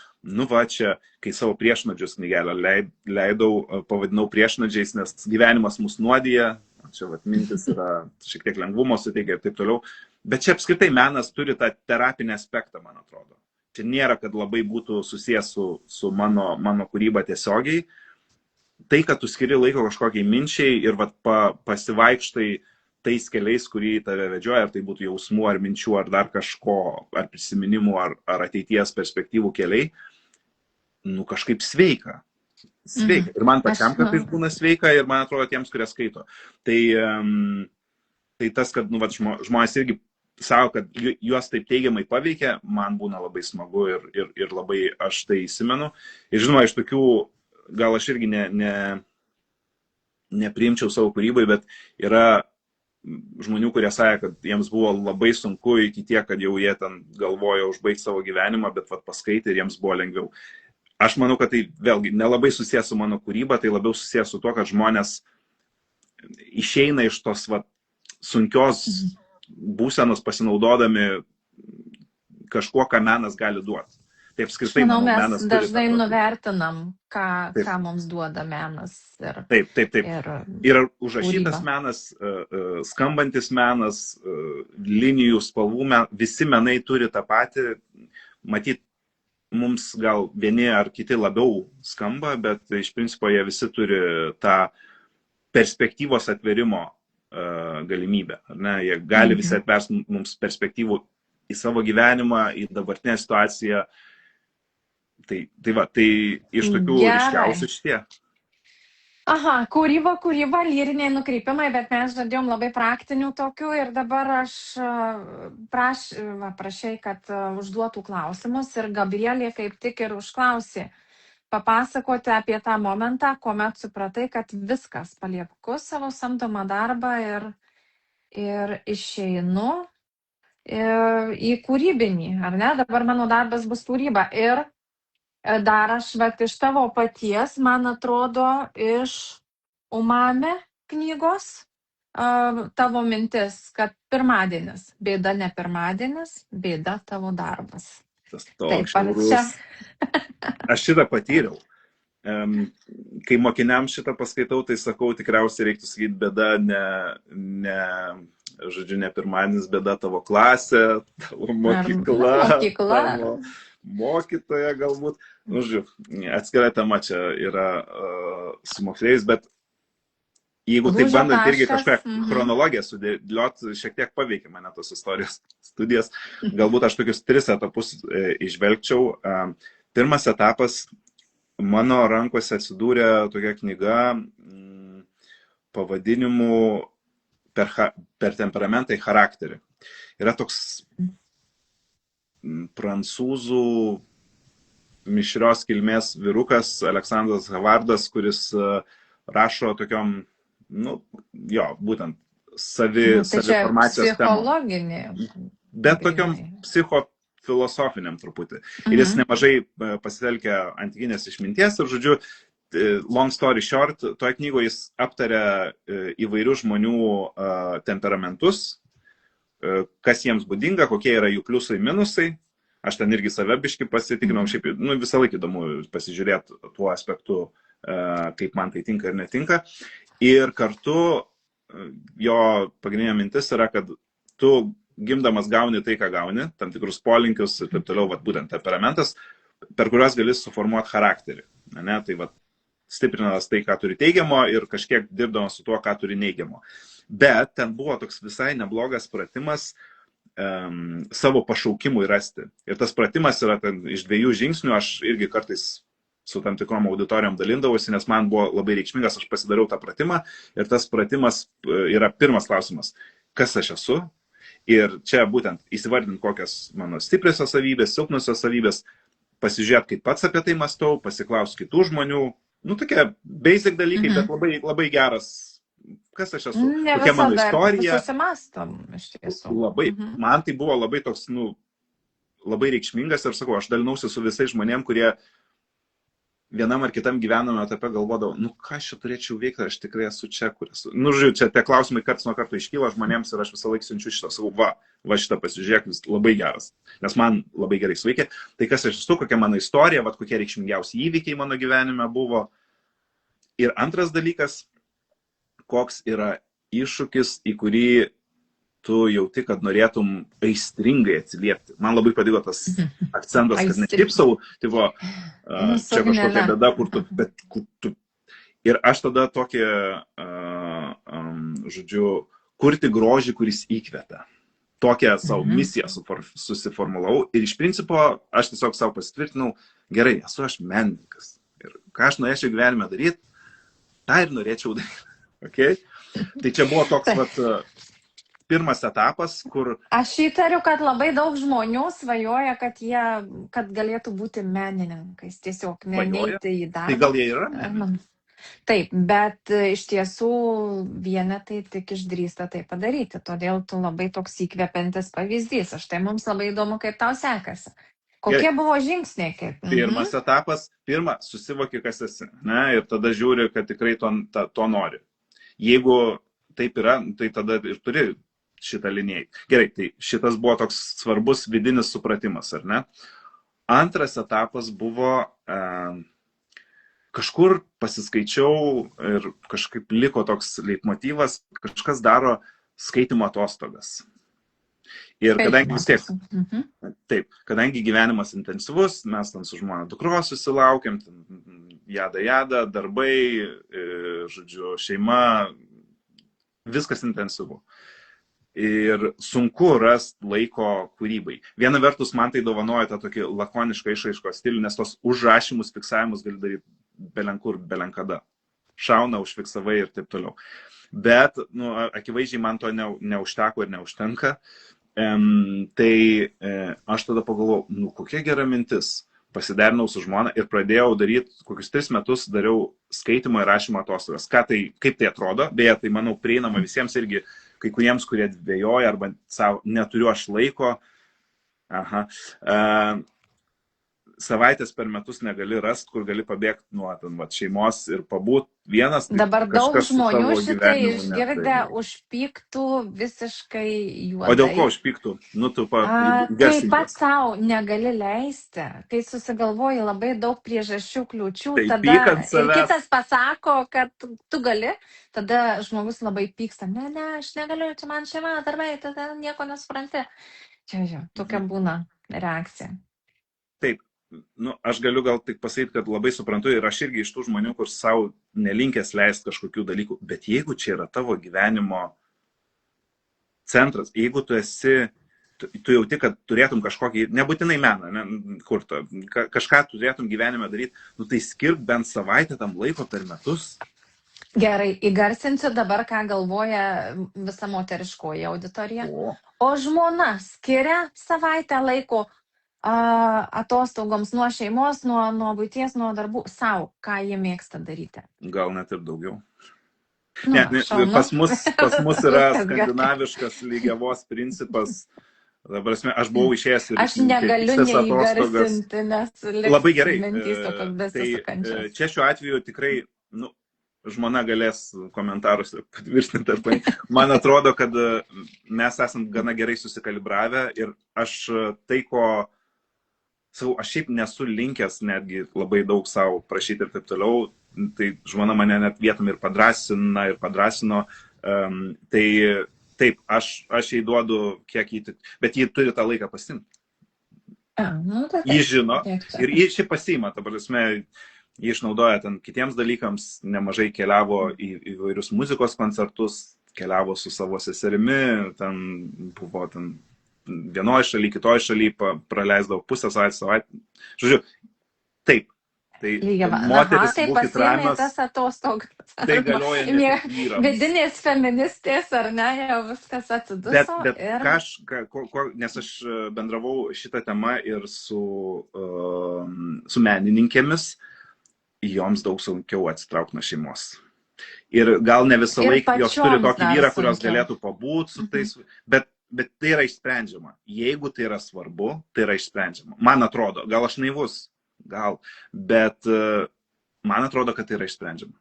čia, kai savo priešnodžius knygelę leidau, pavadinau priešnodžiais, nes gyvenimas mus nuodija, čia mintis yra šiek tiek lengvumo suteikia ir taip toliau. Bet čia apskritai menas turi tą terapinį aspektą, man atrodo. čia nėra, kad labai būtų susijęs su mano kūryba tiesiogiai. Tai, kad tu skiri laiko kažkokiai minčiai ir vat, pasivaikštai tais keliais, kurį tave vedžioja, ar tai būtų jausmų, ar minčių, ar dar kažko, ar prisiminimų, ar ateities perspektyvų keliai, nu kažkaip sveika. Sveika. Ir man pačiam kartais būna sveika ir man atrodo tiems, kurie skaito. Tai tas, kad nu, vat, žmonės irgi savo, kad juos taip teigiamai paveikia, man būna labai smagu ir labai aš tai įsimenu. Ir žinoma, iš tokių, gal aš irgi nepriimčiau savo kūrybai, bet yra žmonių, kurie sąja, kad jiems buvo labai sunku iki tiek, kad jau jie ten galvojo užbaigti savo gyvenimą, bet vat, paskaitė ir jiems buvo lengviau. Aš manau, kad tai vėlgi nelabai susijęs su mano kūryba, tai labiau susijęs su to, kad žmonės išeina iš tos vat, sunkios būsenos pasinaudodami kažkuo, ką menas gali duoti. Taip apskritai, manau, mes menas dažnai nuvertinam, ką mums duoda menas. Taip. Ir užrašytas menas, skambantis menas, linijų, spalvų, visi menai turi tą patį. Matyt, mums gal vieni ar kiti labiau skamba, bet iš principo jie visi turi tą perspektyvos atverimo galimybę. Ar ne? Jie gali visi atversti mums perspektyvų į savo gyvenimą, į dabartinę situaciją. Tai iš tokių ryškiausių šitie. Aha, kūryba, lyriniai nukreipimai, bet mes žadėjom labai praktinių tokių ir dabar aš prašai, kad užduotų klausimus ir Gabrielė kaip tik ir užklausė papasakoti apie tą momentą, kuomet supratai, kad viskas palieku savo samdomą darbą ir išeinu į kūrybinį, ar ne? Dabar mano darbas bus kūryba ir dar aš iš tavo paties, man atrodo, iš Umami knygos tavo mintis, kad pirmadienis, bėda ne pirmadienis, bėda tavo darbas. Tas toks šiaurus. Aš šitą patyriau. Kai mokiniams šitą paskaitau, tai sakau, tikriausiai reiktų sakyti bėda ne pirmadienis, bėda tavo klasė, tavo mokykla. Tavo mokytoja galbūt. Nu, žiūrėk, atskira tema čia yra su moksleiais, bet jeigu taip bandant irgi kažkokią chronologiją sudėlioti, šiek tiek paveikia mane tos istorijos studijas. Galbūt aš tokius 3 etapus išvelgčiau. Pirmas etapas, mano rankose atsidūrė tokia knyga pavadinimu per temperamentą į charakterį. Yra toks prancūzų mišrios kilmės vyrukas Aleksandras Havardas, kuris rašo tokiom, būtent saviformacijos psichologinė. Bet tokiom psichofilosofiniam truputį. Ir jis nemažai pasitelkia antikinės išminties ir, žodžiu, long story short, toje knygoje jis aptaria įvairių žmonių temperamentus, kas jiems būdinga, kokie yra jų pliusai, minusai. Aš ten irgi save biški pasitikrinau, šiaip visą laiką įdomu pasižiūrėti tuo aspektu, kaip man tai tinka ir netinka. Ir kartu jo pagrindinė mintis yra, kad tu gimdamas gauni tai, ką gauni, tam tikrus polinkius ir taip toliau, būtent temperamentas, per kuriuos gali suformuoti charakterį. Ne? Tai stiprinamas tai, ką turi teigiamo ir kažkiek dirbdamas su tuo, ką turi neigiamo. Bet ten buvo toks visai neblogas pratimas savo pašaukimui rasti. Ir tas pratimas yra iš 2 žingsnių, aš irgi kartais su tam tikrom auditorijom dalindavausi, nes man buvo labai reikšmingas, aš pasidariau tą pratimą ir tas pratimas yra pirmas klausimas, kas aš esu. Ir čia būtent įsivardint, kokios mano stipriosios savybės, silpnosios savybės, pasižiūrėti, kaip pats apie tai mąstau, pasiklausti kitų žmonių, tokie basic dalykai, bet labai, labai geras. Kas aš esu? Kokia mano istorija? Susimastom, iš tiesų. Labai, man tai buvo labai toks, labai reikšmingas ir sakau, aš dalinausi su visais žmonėm, kurie vienam ar kitam gyvename etape galvodavau, ką aš čia turėčiau veikti, ar aš tikrai esu čia, kur esu. Žiūrėjau, čia tie klausimai karts nuo karto iškyla žmonėms ir aš visą laiką siunčiu šitą, sakau, va šitą pasižiūrėk, vis labai geras, nes man labai gerai suveikė. Tai kas aš esu, kokia mano istorija, kokie reikšmingiausi įvykiai mano gyvenime buvo. Ir antras dalykas, koks yra iššūkis, į kurį tu jauti, kad norėtum aistringai atsiliepti. Man labai patiko tas akcentas, kad ne taip savo, tipo, čia kažkokia bėda, kur tu, bet kur tu. Ir aš tada tokį, žodžiu, kurti grožį, kuris įkvepia. Tokią savo misiją susiformulavau ir iš principo aš tiesiog savo pasitvirtinau, gerai, esu aš menininkas. Ir ką aš norėčiau gyvenime daryti, tą ir norėčiau daryti. Okay? Tai čia buvo toks vat, pirmas etapas, kur... Aš įtariu, kad labai daug žmonių svajoja, kad galėtų būti menininkais. Tiesiog neiti į darbą. Tai gal jie yra menininkai? Taip, bet iš tiesų vienetai tik išdrįsta tai padaryti. Todėl tu labai toks įkvepiantis pavyzdys. Aš tai mums labai įdomu, kaip tau sekasi. Kokie buvo žingsniai? Pirmas etapas, susivoki, kas esi. Ne? Ir tada žiūri, kad tikrai to nori. Jeigu taip yra, tai tada ir turi šitą liniją. Gerai, tai šitas buvo toks svarbus vidinis supratimas, ar ne? Antras etapas buvo... Kažkur pasiskaičiau ir kažkaip liko toks leitmotyvas, kažkas daro skaitimo atostogas. Ir kadangi vis tiek, taip, kadangi gyvenimas intensyvus, mes ten su žmona dukros susilaukėm, jada, darbai, žodžiu, šeima, viskas intensyvu. Ir sunku rasti laiko kūrybai. Viena vertus, man tai dovanoja tą tokį lakonišką išraiškos stilių, nes tos užrašymus, fiksavimus gali daryti belenkur, belenkada. Šauna, užfiksavai ir taip toliau. Bet, akivaizdžiai man to neužteko ir neužtenka. Tai aš tada pagalvojau, kokia gera mintis. Pasiderinau su žmona ir pradėjau daryti, kokius 3 metus dariau skaitimo ir rašymo atostogas. Kaip tai atrodo? Beje, tai manau prieinama visiems irgi, kai kuriems, kurie dvejoja arba savo neturiu aš laiko. Savaitės per metus negali rasti, kur gali pabėgti nuo šeimos ir pabūt vienas. Dabar daug žmonių šitai išgirdę užpyktų visiškai juodai. O dėl ko užpyktų? Kai pats savo negali leisti, kai susigalvoji labai daug priežasčių, kliūčių, tai tada ir kitas pasako, kad tu gali, tada žmogus labai pyksta. Ne, aš negaliu, čia man šeima, darbai, tada nieko nesupranti. Čia, tokia būna reakcija. Taip. Aš galiu gal tik pasakyti, kad labai suprantu ir aš irgi iš tų žmonių, kur savo nelinkęs leisti kažkokių dalykų, bet jeigu čia yra tavo gyvenimo centras, jeigu tu jauti, kad turėtum kažkokį, nebūtinai meną, kažką turėtum gyvenime daryti, tai skirk bent savaitę tam laiko per metus. Gerai, įgarsinsiu dabar, ką galvoja visa moteriškoji auditorija. O žmona skiria savaitę laiko atostogoms nuo šeimos, nuo buities, nuo darbų, savo, ką jie mėgsta daryti. Gal net ir daugiau. Pas mus yra skandinaviškas lygiavos principas. Dabar aš buvau išėjęs ir aš negaliu neįgarsinti, nes labai gerai. Tai čia šiuo atveju tikrai, žmona galės komentaruose patvirtinti ar tai. Man atrodo, kad mes esam gana gerai susikalibravę ir aš aš šiaip nesu linkęs netgi labai daug savo prašyti ir taip toliau, tai žmona mane net vietom ir padrasino, tai taip, aš jai duodu kiek jį, bet jį turi tą laiką pasimti. Jį žino ir jį šiaip pasima, ta prasme, jį išnaudoja ten kitiems dalykams, nemažai keliavo į įvairius muzikos koncertus, keliavo su savo seserimi, ten buvo vienoje šalyje, kitoje šalyje, praleisdavo pusę savaitę. Žodžiu, taip. Tai moteris būkit ramios. Tai galioja ne vyrams. Vidinės feministės, ar ne, jau viskas atsiduso. Bet nes aš bendravau šitą temą ir su menininkėmis, joms daug sunkiau atsitraukti nuo šeimos. Ir gal ne visą laiką jos turi tokį vyrą, kurios galėtų pabūti su tais, bet tai yra išsprendžiama. Jeigu tai yra svarbu, tai yra išsprendžiama. Man atrodo, gal aš naivus, bet man atrodo, kad tai yra išsprendžiama.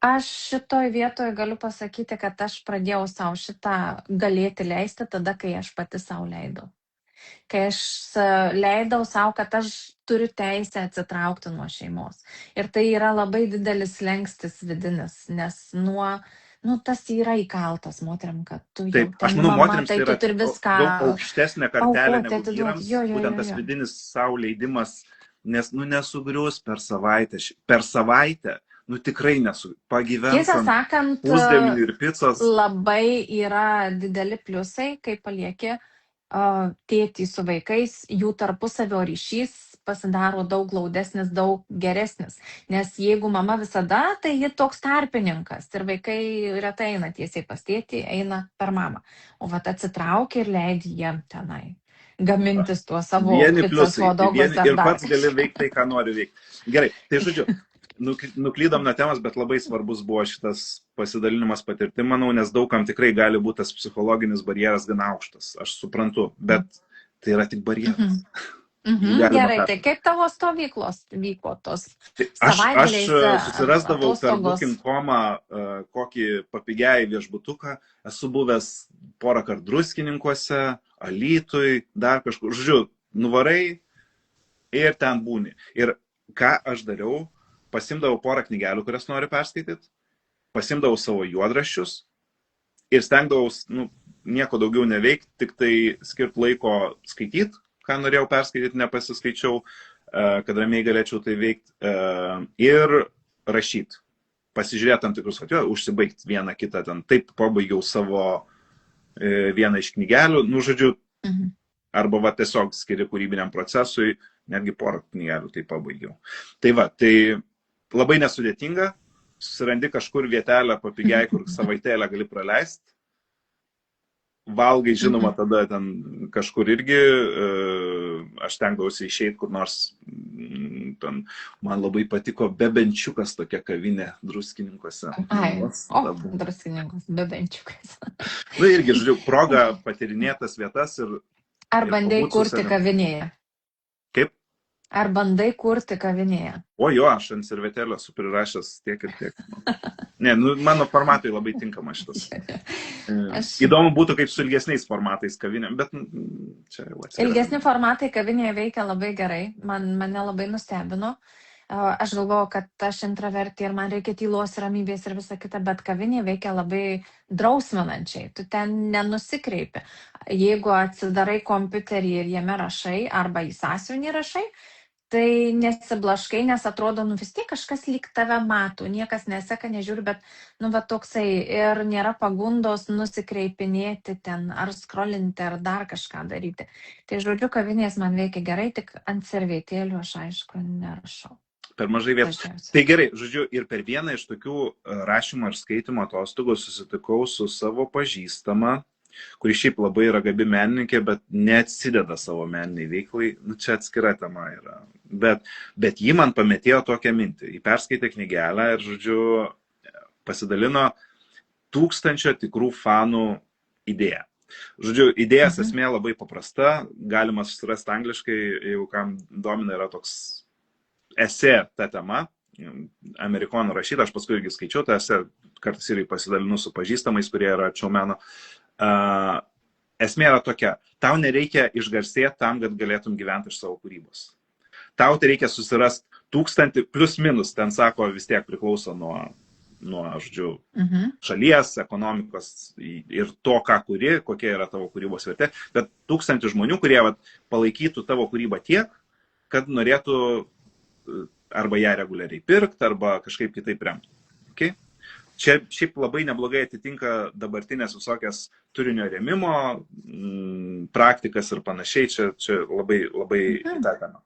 Aš šitoj vietoje galiu pasakyti, kad aš pradėjau savo šitą galėti leisti tada, kai aš pati savo leidau. Kai aš leidau savo, kad aš turiu teisę atsitraukti nuo šeimos. Ir tai yra labai didelis slengstis vidinis, nes nuo nu, tas yra įkaltas moteriam, kad tu jau Taip, aš ten manau, mama, moteriams tai tai tu yra turi viską daug aukštesnė kartelė aukoti, negu atiduoti. vyrams, Jo, jo, būtent jo, tas jo. vidinis savo leidimas, nes, nu, nesugrius per savaitę. Per savaitę, nu, tikrai pagyvens Tiesą ant sakant, pusdeminių ir picos. labai yra dideli pliusai, kai palieki tėtį su vaikais, jų tarpusavio ryšys pasidaro daug glaudesnis, daug geresnis. Nes jeigu mama visada, tai ji toks tarpininkas ir vaikai retai eina tiesiai pas tėtį, eina per mamą. O vat atsitraukia ir leidži jiem tenai gamintis tuos savo Vieni picas, pliusai, hodogus ar ir dar pats gali veikti tai, ką nori veikti. Gerai, tai žodžiu, nuklydom nuo temos, bet labai svarbus buvo šitas pasidalinimas patirtim, manau, nes daugam tikrai gali būti tas psichologinis barjeras gana aukštas. Aš suprantu, bet tai yra tik barjeras. Gerai, tai kaip tavo stovyklos vyko tos savaitgaliais? Aš susirasdavau per atostogos? Booking.com'ą kokį papigiai viešbutuką, esu buvęs porą kartų Druskininkuose, Alytui, dar kažkur, žodžiu, nuvarai ir ten būni. Ir ką aš dariau, pasimdavau porą knygelių, kurias noriu perskaityti, pasimdavau savo juodraščius ir stengdavaus, nu, nieko daugiau neveikti, tik tai skirti laiko skaityti, ką norėjau perskaityti, nepasiskaičiau, kad ramiai galėčiau tai veikti, ir rašyti. Pasižiūrėti tam tikrus, užsibaigti vieną kitą ten. Taip pabaigiau savo vieną iš knygelių, nu, žodžiu, arba va tiesiog skiri kūrybiniam procesui, netgi porą knygelių tai pabaigiau. Tai va, tai labai nesudėtinga, susirandi kažkur vietelę papigiai, kur savaitėlę gali praleisti. Valgai, žinoma, tada ten kažkur irgi, aš tenkdavausi išeiti kur nors, ten, man labai patiko Bebenčiukas, tokia kavinė Druskininkuose. Druskininkus, Bebenčiukas. Nu irgi, žodžiu, proga patyrinėtas vietas ir... Ar bandai kurti kavinėje? Kaip? Ar bandai kurti kavinėje? O jo, aš ant servetėlio esu prirašęs tiek ir tiek. Ne, nu, mano formatui labai tinkama šitas. Įdomu būtų kaip su ilgesniais formatais kavinėm, bet čia jau atsiprašau. Ilgesni formatai kavinėje veikia labai gerai, mane labai nustebino. Aš galvoju, kad aš intravertė ir man reikia tylos, ramybės ir visa kita, bet kavinė veikia labai drausminančiai. Tu ten nenusikreipi. Jeigu atsidarai kompiuterį ir jame rašai arba į sąsiuvinį rašai, tai nesiblaškai, nes atrodo, nu vis tiek kažkas lyg tave mato, niekas neseka, nežiūri, bet, nu, va toksai ir nėra pagundos nusikreipinėti ten, ar skrolinti, ar dar kažką daryti. Tai, žodžiu, kavinės man veikia gerai, tik ant servetėlių aš, aišku, nerašau. Per mažai vietų. Tai gerai, žodžiu, ir per vieną iš tokių rašymo ir skaitimo atostogų susitikau su savo pažįstama, kuri šiaip labai yra gabi menininkė, bet neatsideda savo meniniai veiklai. Nu, čia atskira tema yra. Bet ji man pametėjo tokią mintį. Ji perskaitė knygelę ir, žodžiu, pasidalino 1000 tikrų fanų idėją. Žodžiu, idėjas esmė labai paprasta. Galima susirasti angliškai, jeigu kam domina, yra toks esė ta tema. Amerikonų rašyta, aš paskui irgi skaičiau tą esė, kartais irgi pasidalinu su pažįstamais, kurie yra arčiau meno. Esmė yra tokia, tau nereikia išgarsėti tam, kad galėtum gyventi iš savo kūrybos. Tau tai reikia susirasti 1000 plius minus, ten sako, vis tiek priklauso nuo žodžiu, šalies, ekonomikos ir to, ką kuri, kokia yra tavo kūrybos vertė, bet 1000 žmonių, kurie palaikytų tavo kūrybą tiek, kad norėtų arba ją reguliariai pirkti, arba kažkaip kitaip remti. Okay? Čia šiaip labai neblogai atitinka dabartinės visokias turinio rėmimo praktikas ir panašiai, čia labai įtakama.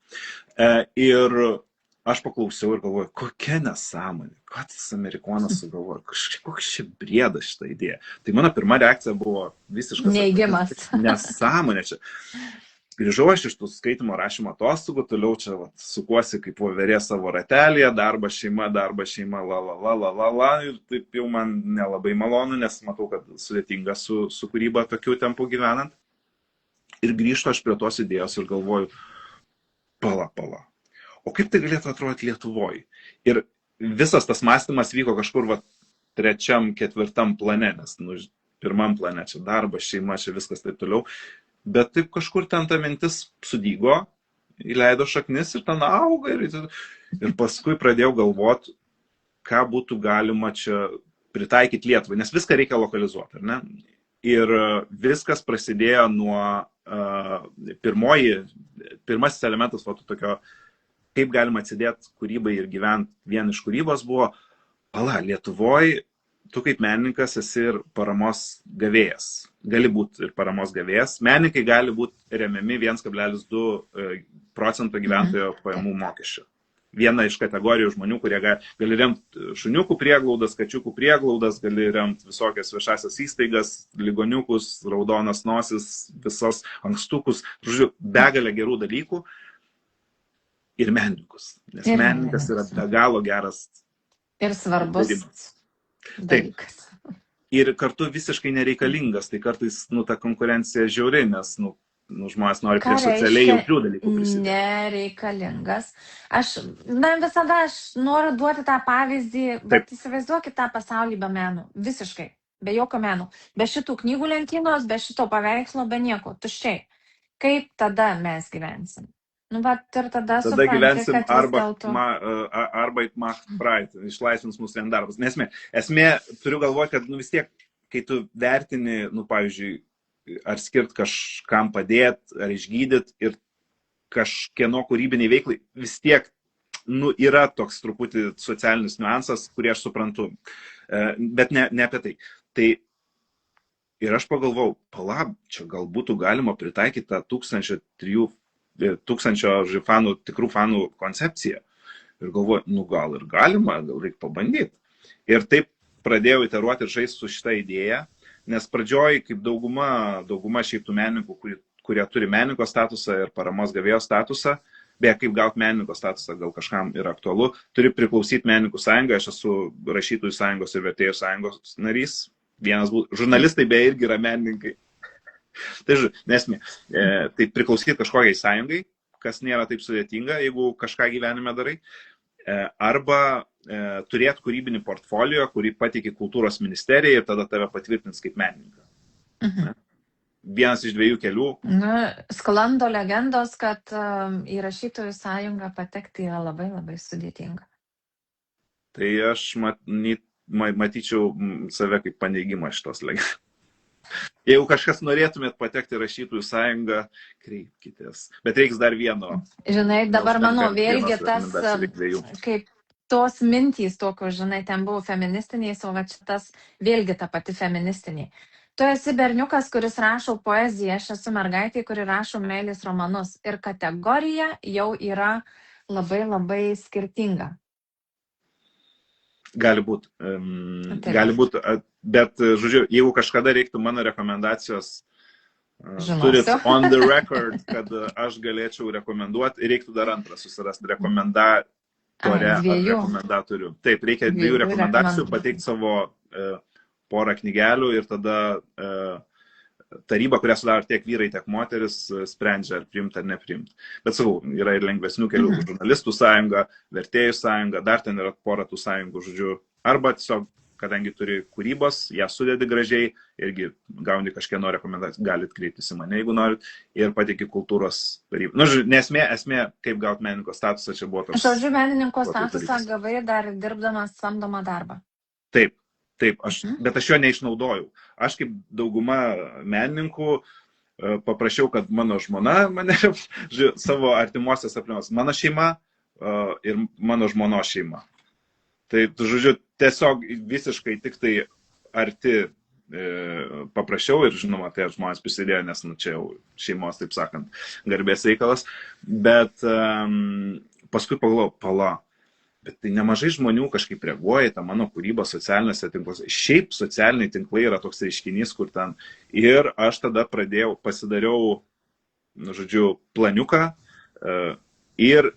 Ir aš paklausiau ir galvoju, kokia nesąmonė, ką tas amerikonas sugalvoja, koks čia briedas šitą idėją. Tai mano pirma reakcija buvo visiškas neigimas. Nesąmonė čia. Grįžau aš iš tų skaitimo rašymo atostogų, toliau čia sukuosi kaip voverė savo ratelėje, darbas šeima, ir taip jau man nelabai malonu, nes matau, kad sudėtinga su kūryba tokiu tempu gyvenant. Ir grįžtu aš prie tos idėjos ir galvoju, pala. O kaip tai galėtų atrodyti Lietuvoje? Ir visas tas mąstymas vyko kažkur 3., 4. plane, nes pirmam plane čia darbas, šeima, čia viskas taip toliau. Bet taip kažkur ten ta mintis sudygo, įleido šaknis ir ten auga. Ir paskui pradėjau galvoti, ką būtų galima čia pritaikyti Lietuvai, nes viską reikia lokalizuoti, ar ne? Ir viskas prasidėjo nuo pirmasis elementas tokio, kaip galima atsidėti kūrybai ir gyventi vien iš kūrybos buvo, Lietuvoje tu kaip menininkas esi ir paramos gavėjas. Gali būti ir paramos gavėjas. Menininkai gali būti remiami 1,2% gyventojo pajamų mokesčio. Viena iš kategorijų žmonių, kurie gali remti šuniukų prieglaudas, kačiukų prieglaudas, gali remti visokias viešasias įstaigas, ligoniukus, raudonas nosis, visos ankstukus, žodžiu, begalę gerų dalykų ir menininkus. Nes menininkas yra be galo geras ir svarbus dalykas. Ir kartu visiškai nereikalingas, tai kartais ta konkurencija žiauri, nes žmonės nori prie socialiai jautrių dalykų prisidėti. Nereikalingas. Visada aš noriu duoti tą pavyzdį, bet įsivaizduokit tą pasaulį be menų. Visiškai. Be jokio menų. Be šitų knygų lentynos, be šito paveikslo, be nieko. Tuščiai. Kaip tada mes gyvensim? Ir tada gyvensim Arbeit macht freit, išlaisvins mūsų vien darbas. Esmė, turiu galvoti, kad vis tiek, kai tu vertini, pavyzdžiui, ar skirt kažkam padėti, ar išgydyti ir kažkieno kūrybiniai veiklai, vis tiek yra toks truputį socialinis niuansas, kurį aš suprantu, bet ne apie tai. Tai ir aš pagalvojau, čia gal būtų galima pritaikyti tą 1000 fanų, tikrų fanų koncepciją. Ir galvoju, gal ir galima, gal reikia pabandyti. Ir taip pradėjau iteruoti ir žaisti su šitą idėją. Nes pradžioj, kaip dauguma šiaip tų menininkų, kurie turi menininko statusą ir paramos gavėjo statusą, beje, kaip gauti menininko statusą, gal kažkam yra aktualu, turi priklausyti menininkų sąjungai, aš esu rašytojų sąjungos ir vertėjų sąjungos narys, žurnalistai beje irgi yra menininkai. Tai priklausyti kažkokiai sąjungai, kas nėra taip sudėtinga, jeigu kažką gyvenime darai, arba turėti kūrybinį portfolio, kurį pateiki kultūros ministerijai ir tada tave patvirtins kaip menininką. Vienas iš dviejų kelių. Sklando legendos, kad į rašytojų sąjungą patekti yra labai labai sudėtinga. Tai aš matyčiau save kaip paneigimą šitos legendos. Jeigu kažkas norėtumėt patekti rašytojų sąjungą, kreipkitės. Bet reiks dar vieno. Žinai, dabar mano vėlgi tas, kaip tos mintys tokios, žinai, ten buvo feministiniai, o va šitas vėlgi ta pati feministiniai. Tu esi berniukas, kuris rašo poeziją, aš esu mergaitė, kuri rašo meilės romanus. Ir kategorija jau yra labai labai skirtinga. Gali būti, bet, žodžiu, jeigu kažkada reiktų mano rekomendacijos, turit on the record, kad aš galėčiau rekomenduoti, reiktų dar antrą susirasti rekomendatorių. Taip, reikia dviejų rekomendacijų, pateikti savo porą knygelių ir tada taryba, kurią sudaro tiek vyrai, tiek moteris, sprendžia, ar priimti ar nepriimti. Bet sakau, yra ir lengvesnių kelių, žurnalistų sąjunga, vertėjų sąjunga, dar ten yra porą tų sąjungų, žodžiu. Arba tiesiog, kadangi turi kūrybos, ją sudedi gražiai, irgi gauni kažkieno rekomendacijų, galit kreiptis į mane, jeigu norit, ir pateiki kultūros tarybą. Esmė, kaip gauti menininko statusą, čia buvo toks. Žodžiu, menininko statusą gavai dar dirbdamas samdomą darbą. Taip. Bet aš jo neišnaudojau. Aš kaip dauguma menininkų paprašiau, kad mano žmona mane, savo artimuosios aplinkos, mano šeima ir mano žmonos šeima. Tai, žodžiu, tiesiog visiškai tik tai arti paprašiau ir, žinoma, tai žmonės prisidėjo, nes čia jau šeimos, taip sakant, garbės reikalas. Bet paskui pagalvojau, bet tai nemažai žmonių kažkaip reaguoja į tą mano kūrybą socialiniuose tinkluose. Šiaip socialiniai tinklai yra toks reiškinys, kur ten. Ir aš tada pasidariau, žodžiu, planiuką ir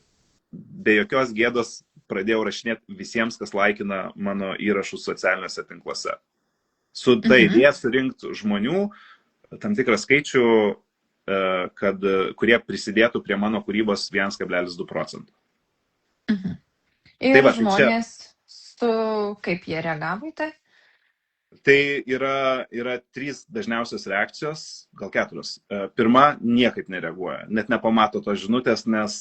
be jokios gėdos pradėjau rašinėti visiems, kas laikina mano įrašus socialiniuose tinkluose. Su ta idėja surinkti žmonių tam tikrą skaičių, kurie prisidėtų prie mano kūrybos 1,2%. Ir žmonės, kaip jie reagavo į tai? Tai yra 3 dažniausios reakcijos, gal 4. Pirma, niekaip nereaguoja, net nepamato tos žinutės, nes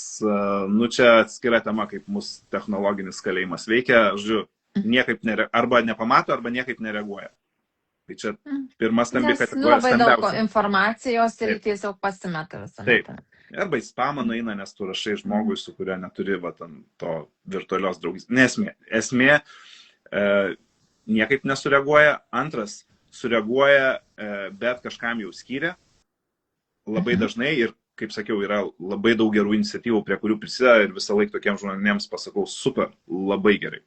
čia atskira tema, kaip mūsų technologinis kalėjimas veikia. Žodžiu, niekaip arba nepamato, arba niekaip nereaguoja. Tai čia pirma stambi Nes kategorija, labai daug stambiausia. informacijos ir Taip. tiesiog pasimeta visą Taip. metą. Arba į spamą nueina, nes tu rašai žmogui, su kurio neturi to virtualios draugystės. Esmė niekaip nesureaguoja. Antras, sureaguoja, bet kažkam jau skyrė. Labai dažnai ir, kaip sakiau, yra labai daug gerų iniciatyvų, prie kurių prisideda ir visą laiką tokiems žmonėms pasakau, super, labai gerai.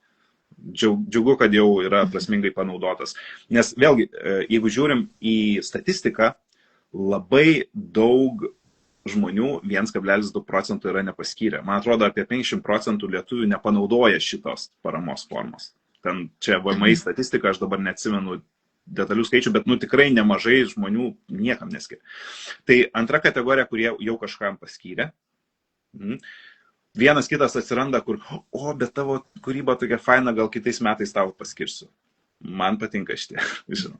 Džiugu, kad jau yra prasmingai panaudotas. Nes vėlgi, jeigu žiūrim į statistiką, labai daug žmonių 1,2 procentų yra nepaskyrę. Man atrodo, apie 50% lietuvių nepanaudoja šitos paramos formos. Ten čia VMI statistika, aš dabar neatsimenu detalių skaičių, bet tikrai nemažai žmonių niekam neskiria. Tai antra kategorija, kurie jau kažkam paskyrė. Vienas kitas atsiranda, kur, bet tavo kūryba tokia faina, gal kitais metais tau paskirsiu. Man patinka šitie, žinau.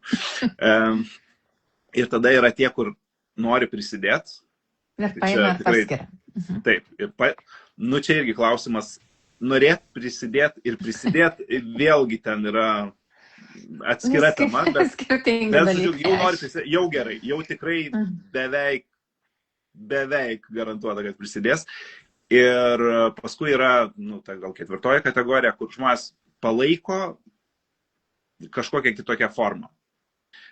Ir tada yra tie, kur nori prisidėti. Ir paima ir paskiria. Taip. Ir čia irgi klausimas, norėt prisidėti ir prisidėti, vėlgi ten yra atskira tema, bet jau nori prisidėti, jau gerai, jau tikrai beveik garantuota, kad prisidės. Ir paskui yra, gal ketvirtoji kategorija, kur žmonės palaiko kažkokią kitokią formą.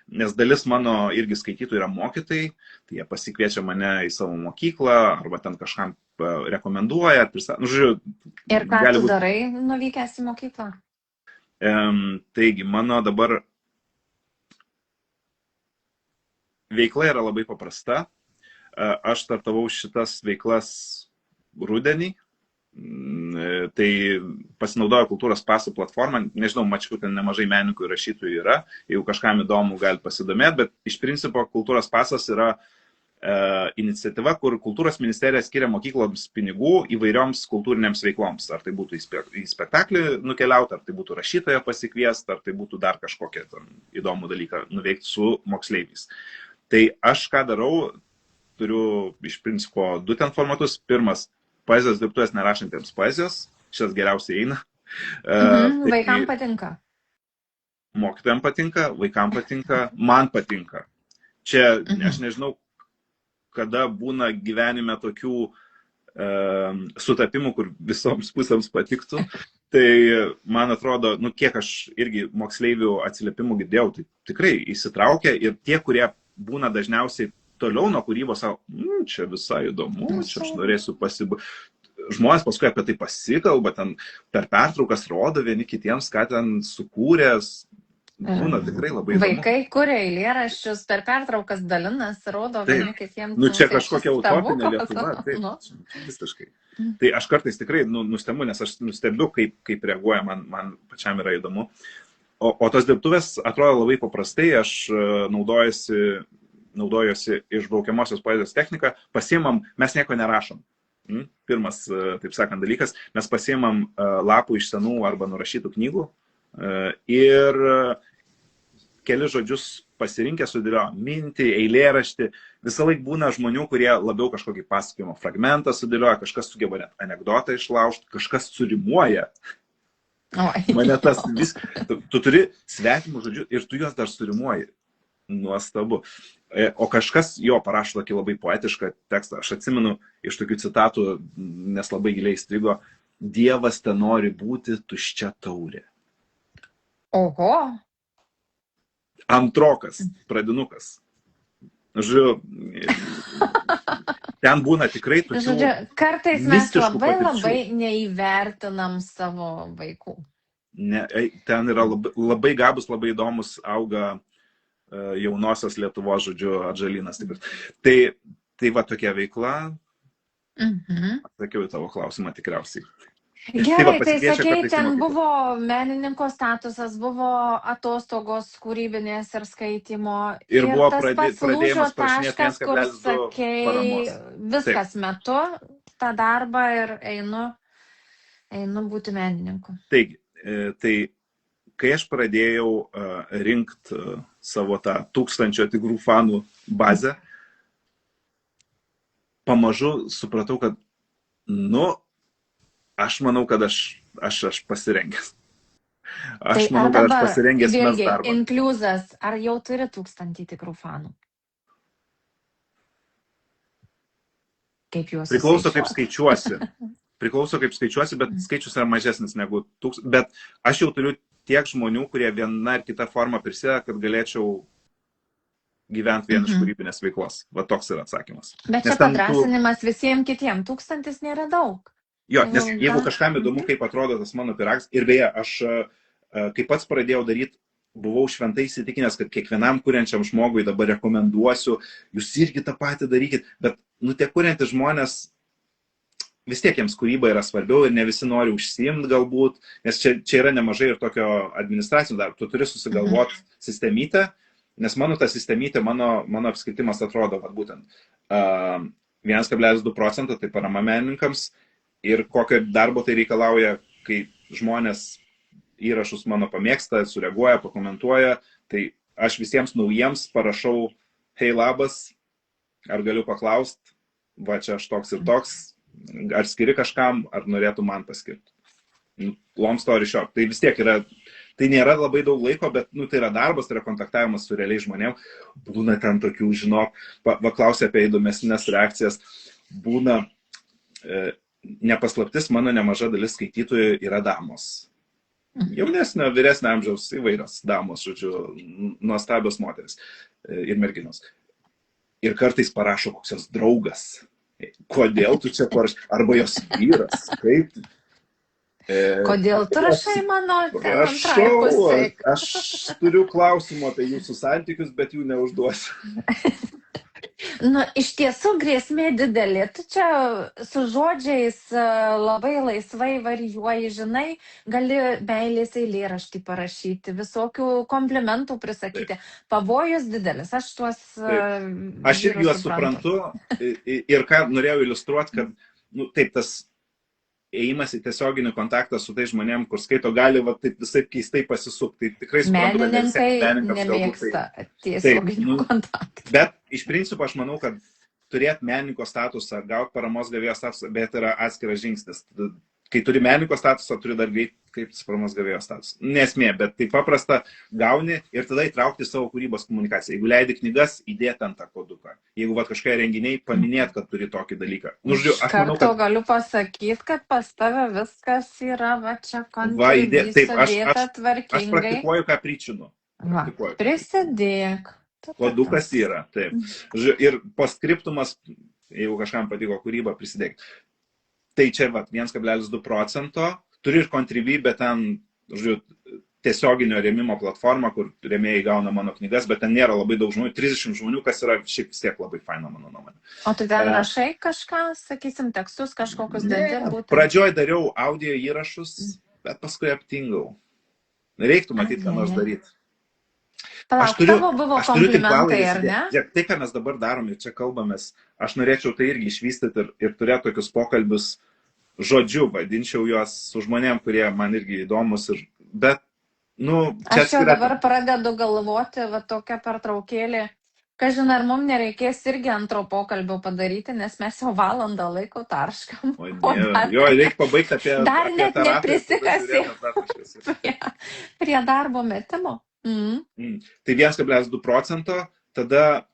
Nes dalis mano irgi skaitytojų yra mokytojai, tai jie pasikviečia mane į savo mokyklą, arba ten kažkam rekomenduoja. Ir ką tu darai, nuvykęs į mokyklą? Taigi, mano dabar veikla yra labai paprasta. Aš startavau šitas veiklas rudenį, tai pasinaudojo Kultūros paso platformą, nežinau, mačiau, ten nemažai menininkų ir rašytojų yra, jeigu kažkam įdomu, gali pasidomėti, bet iš principo Kultūros pasas yra iniciatyva, kur Kultūros ministerija skiria mokykloms pinigų įvairioms kultūrinėms veikloms, ar tai būtų į spektaklį nukeliauti, ar tai būtų rašytoją pasikviesti, ar tai būtų dar kažkokią įdomų dalyką nuveikti su moksleiviais. Tai aš ką darau, turiu iš principo 2 ten formatus. Pirmas, poezijos dirbtuvės nerašantiems poezijos. Šitas geriausiai eina. Vaikams patinka. Mokytojams patinka, vaikams patinka, man patinka. Čia aš nežinau, kada būna gyvenime tokių sutapimų, kur visoms pusėms patiktų. Tai man atrodo, kiek aš irgi moksleivių atsiliepimų girdėjau, tai tikrai įsitraukia ir tie, kurie būna dažniausiai toliau nuo kūrybos, čia visai įdomu, čia aš norėsiu žmonės paskui apie tai pasikalba, ten per pertraukas rodo vieni kitiems, ką ten sukūręs. Būna tikrai labai įdomu. Vaikai kuria eilėraščius, per pertraukas dalinas, rodo vieni kitiems. Čia kažkokia utopinė Lietuva. Taip, visiškai. Tai aš kartais tikrai nustembu, nes aš nustebiu, kaip reaguoja, man pačiam yra įdomu. O tos dirbtuvės atrodo labai paprastai, aš naudojosi išbraukiamosios poezijos techniką, pasiimam, mes nieko nerašom. Pirmas, taip sakant, dalykas, mes pasiimam lapų iš senų arba nurašytų knygų ir keli žodžius pasirinkę sudėlio mintį, eilėraštį. Visą laiką būna žmonių, kurie labiau kažkokį pasakojimo fragmentą sudėlioja, kažkas sugeba net anekdotą išlaužti, kažkas surimuoja. Mane tas tu turi svetimų žodžių ir tu juos dar surimuoji. Nuostabu. O kažkas jo parašo tokį labai poetišką tekstą. Aš atsimenu iš tokių citatų, nes labai giliai įstrigo, Dievas ten nori būti tuščia taurė. Oho. Antrokas, pradinukas. Žodžiu, ten būna tikrai tokių mistiškų patirčių. Kartais mes labai neįvertinam savo vaikų. Ten yra labai gabus, labai įdomus, auga jaunosios Lietuvos, žodžiu, atžalynas. Tai va tokia veikla. Atsakiau į tavo klausimą tikriausiai. Gerai, tai sakei, ten buvo menininko statusas, buvo atostogos kūrybinės ir skaitimo. Ir buvo tas pats lūžio taškas, kur sakei, viskas metu tą darbą ir einu būti menininku. Taigi, kai aš pradėjau rinkti savo tą 1000 tigrų fanų bazę, pamažu supratau, kad, aš manau, kad aš pasirengęs. Aš ar manau, kad aš dabar, pasirengęs mes vėlgi, darbą. inkliuzas, ar jau turi 1000 tikrų fanų? Kaip juos Priklauso, kaip suskaičiuoti? skaičiuosi, bet skaičius yra mažesnis negu 1000. Bet aš jau turiu tiek žmonių, kurie viena ar kita forma prisideda, kad galėčiau gyventi vien iš kūrybinės veiklos. Va toks yra atsakymas. Bet čia padrasinimas visiems kitiems. 1000 nėra daug. Jo, nes jeigu kažkam įdomu, kaip atrodo tas mano pyragas, ir beje, aš kai pats pradėjau daryti, buvau šventai įsitikinęs, kad kiekvienam kuriančiam žmogui dabar rekomenduosiu, jūs irgi tą patį darykit, bet tie kuriantys žmonės, vis tiek jiems kūryba yra svarbiau ir ne visi nori užsiimti galbūt, nes čia yra nemažai ir tokio administracinio darbo, tu turi susigalvoti sistemytę, nes mano ta sistemytė, mano apskaitimas atrodo, kad būtent 1,2%, tai parama menininkams, ir kokio darbo tai reikalauja, kai žmonės įrašus mano pamėgsta, sureaguoja, pakomentuoja, tai aš visiems naujiems parašau, hei labas, ar galiu paklausti, va čia aš toks ir toks, ar skiri kažkam, ar norėtų man paskirti. Long story short, tai vis tiek yra, tai nėra labai daug laiko, bet tai yra darbas, tai yra kontaktavimas su realiai žmonėm, būna ten tokių, žinok, klausia apie įdomesnės reakcijas, būna nepaslaptis, mano nemaža dalis skaitytojų yra damos. Jaunesnio, vyresnio amžiaus įvairios damos, žodžiu, nuostabios moteris ir merginos. Ir kartais parašo koks jos draugas. Kodėl tu čia parašai? Arba jos vyras. Kaip? Kodėl tu rašai mano antrąją pusę? Aš turiu klausimų apie jūsų santykius, bet jų neužduosiu. Iš tiesų grėsmė didelė. Tu čia su žodžiais labai laisvai varijuoji, žinai, gali meilės eilėraštį parašyti, visokių komplimentų prisakyti. Pavojus didelis. Aš tuos... Aš irgi juos suprantu ir ką norėjau iliustruoti, kad taip tas ėjimas į tiesioginį kontaktą su tai žmonėm, kur skaito, gali taip visai keistai pasisukti. Tai tikrai suprantu, kad menininkai nemėgsta tiesioginių kontaktų. Bet iš principo aš manau, kad turėti menininko statusą, gauti paramos gavėjo statusą, bet yra atskiras žingsnis. Kai turi menininko statusą, turi dar greit kreiptis paramos gavėjo statusą. Nesmė, bet tai paprasta gauni ir tada įtraukti savo kūrybos komunikaciją. Jeigu leidi knygas, įdėti ant tą koduką. Jeigu kažkokie renginiai, paminėti, kad turi tokį dalyką. Kartu galiu pasakyti, kad pas tave viskas yra, va čia kontribucija tvarkingai. Aš praktikuoju, ką pričinu. Prisidėk. Kodukas yra, taip. Ir postskriptumas, jeigu kažkam patiko kūryba, prisidėk. Tai čia 1,2%, turi ir kontribui, bet ten, tiesioginio rėmimo platforma, kur rėmėjai gauna mano knygas, bet ten nėra labai daug žmonių, 30 žmonių, kas yra šiaip vis tiek labai faina mano nuomonė. O tu ten rašai kažką, sakysim, tekstus, kažkokius dedi? Pradžioj dariau audio įrašus, bet paskui aptingau. Reiktų matyti, ką nors daryti. Palauk, tavo buvo komplimentai, ar ne? Tai, ką mes dabar darom ir čia kalbamės, aš norėčiau tai irgi išvystyti ir turėti tokius pokalbius žodžiu, vadinčiau juos su žmonėm, kurie man irgi įdomus. Bet, aš jau dabar pradedu galvoti, va tokia pertraukėlė. Kažin, ar mums nereikės irgi antro pokalbio padaryti, nes mes jau valandą laiko tarškam. Jo, reikia pabaigti apie dar net neprisikasi prie darbo metimo. Tai 1,2%, tada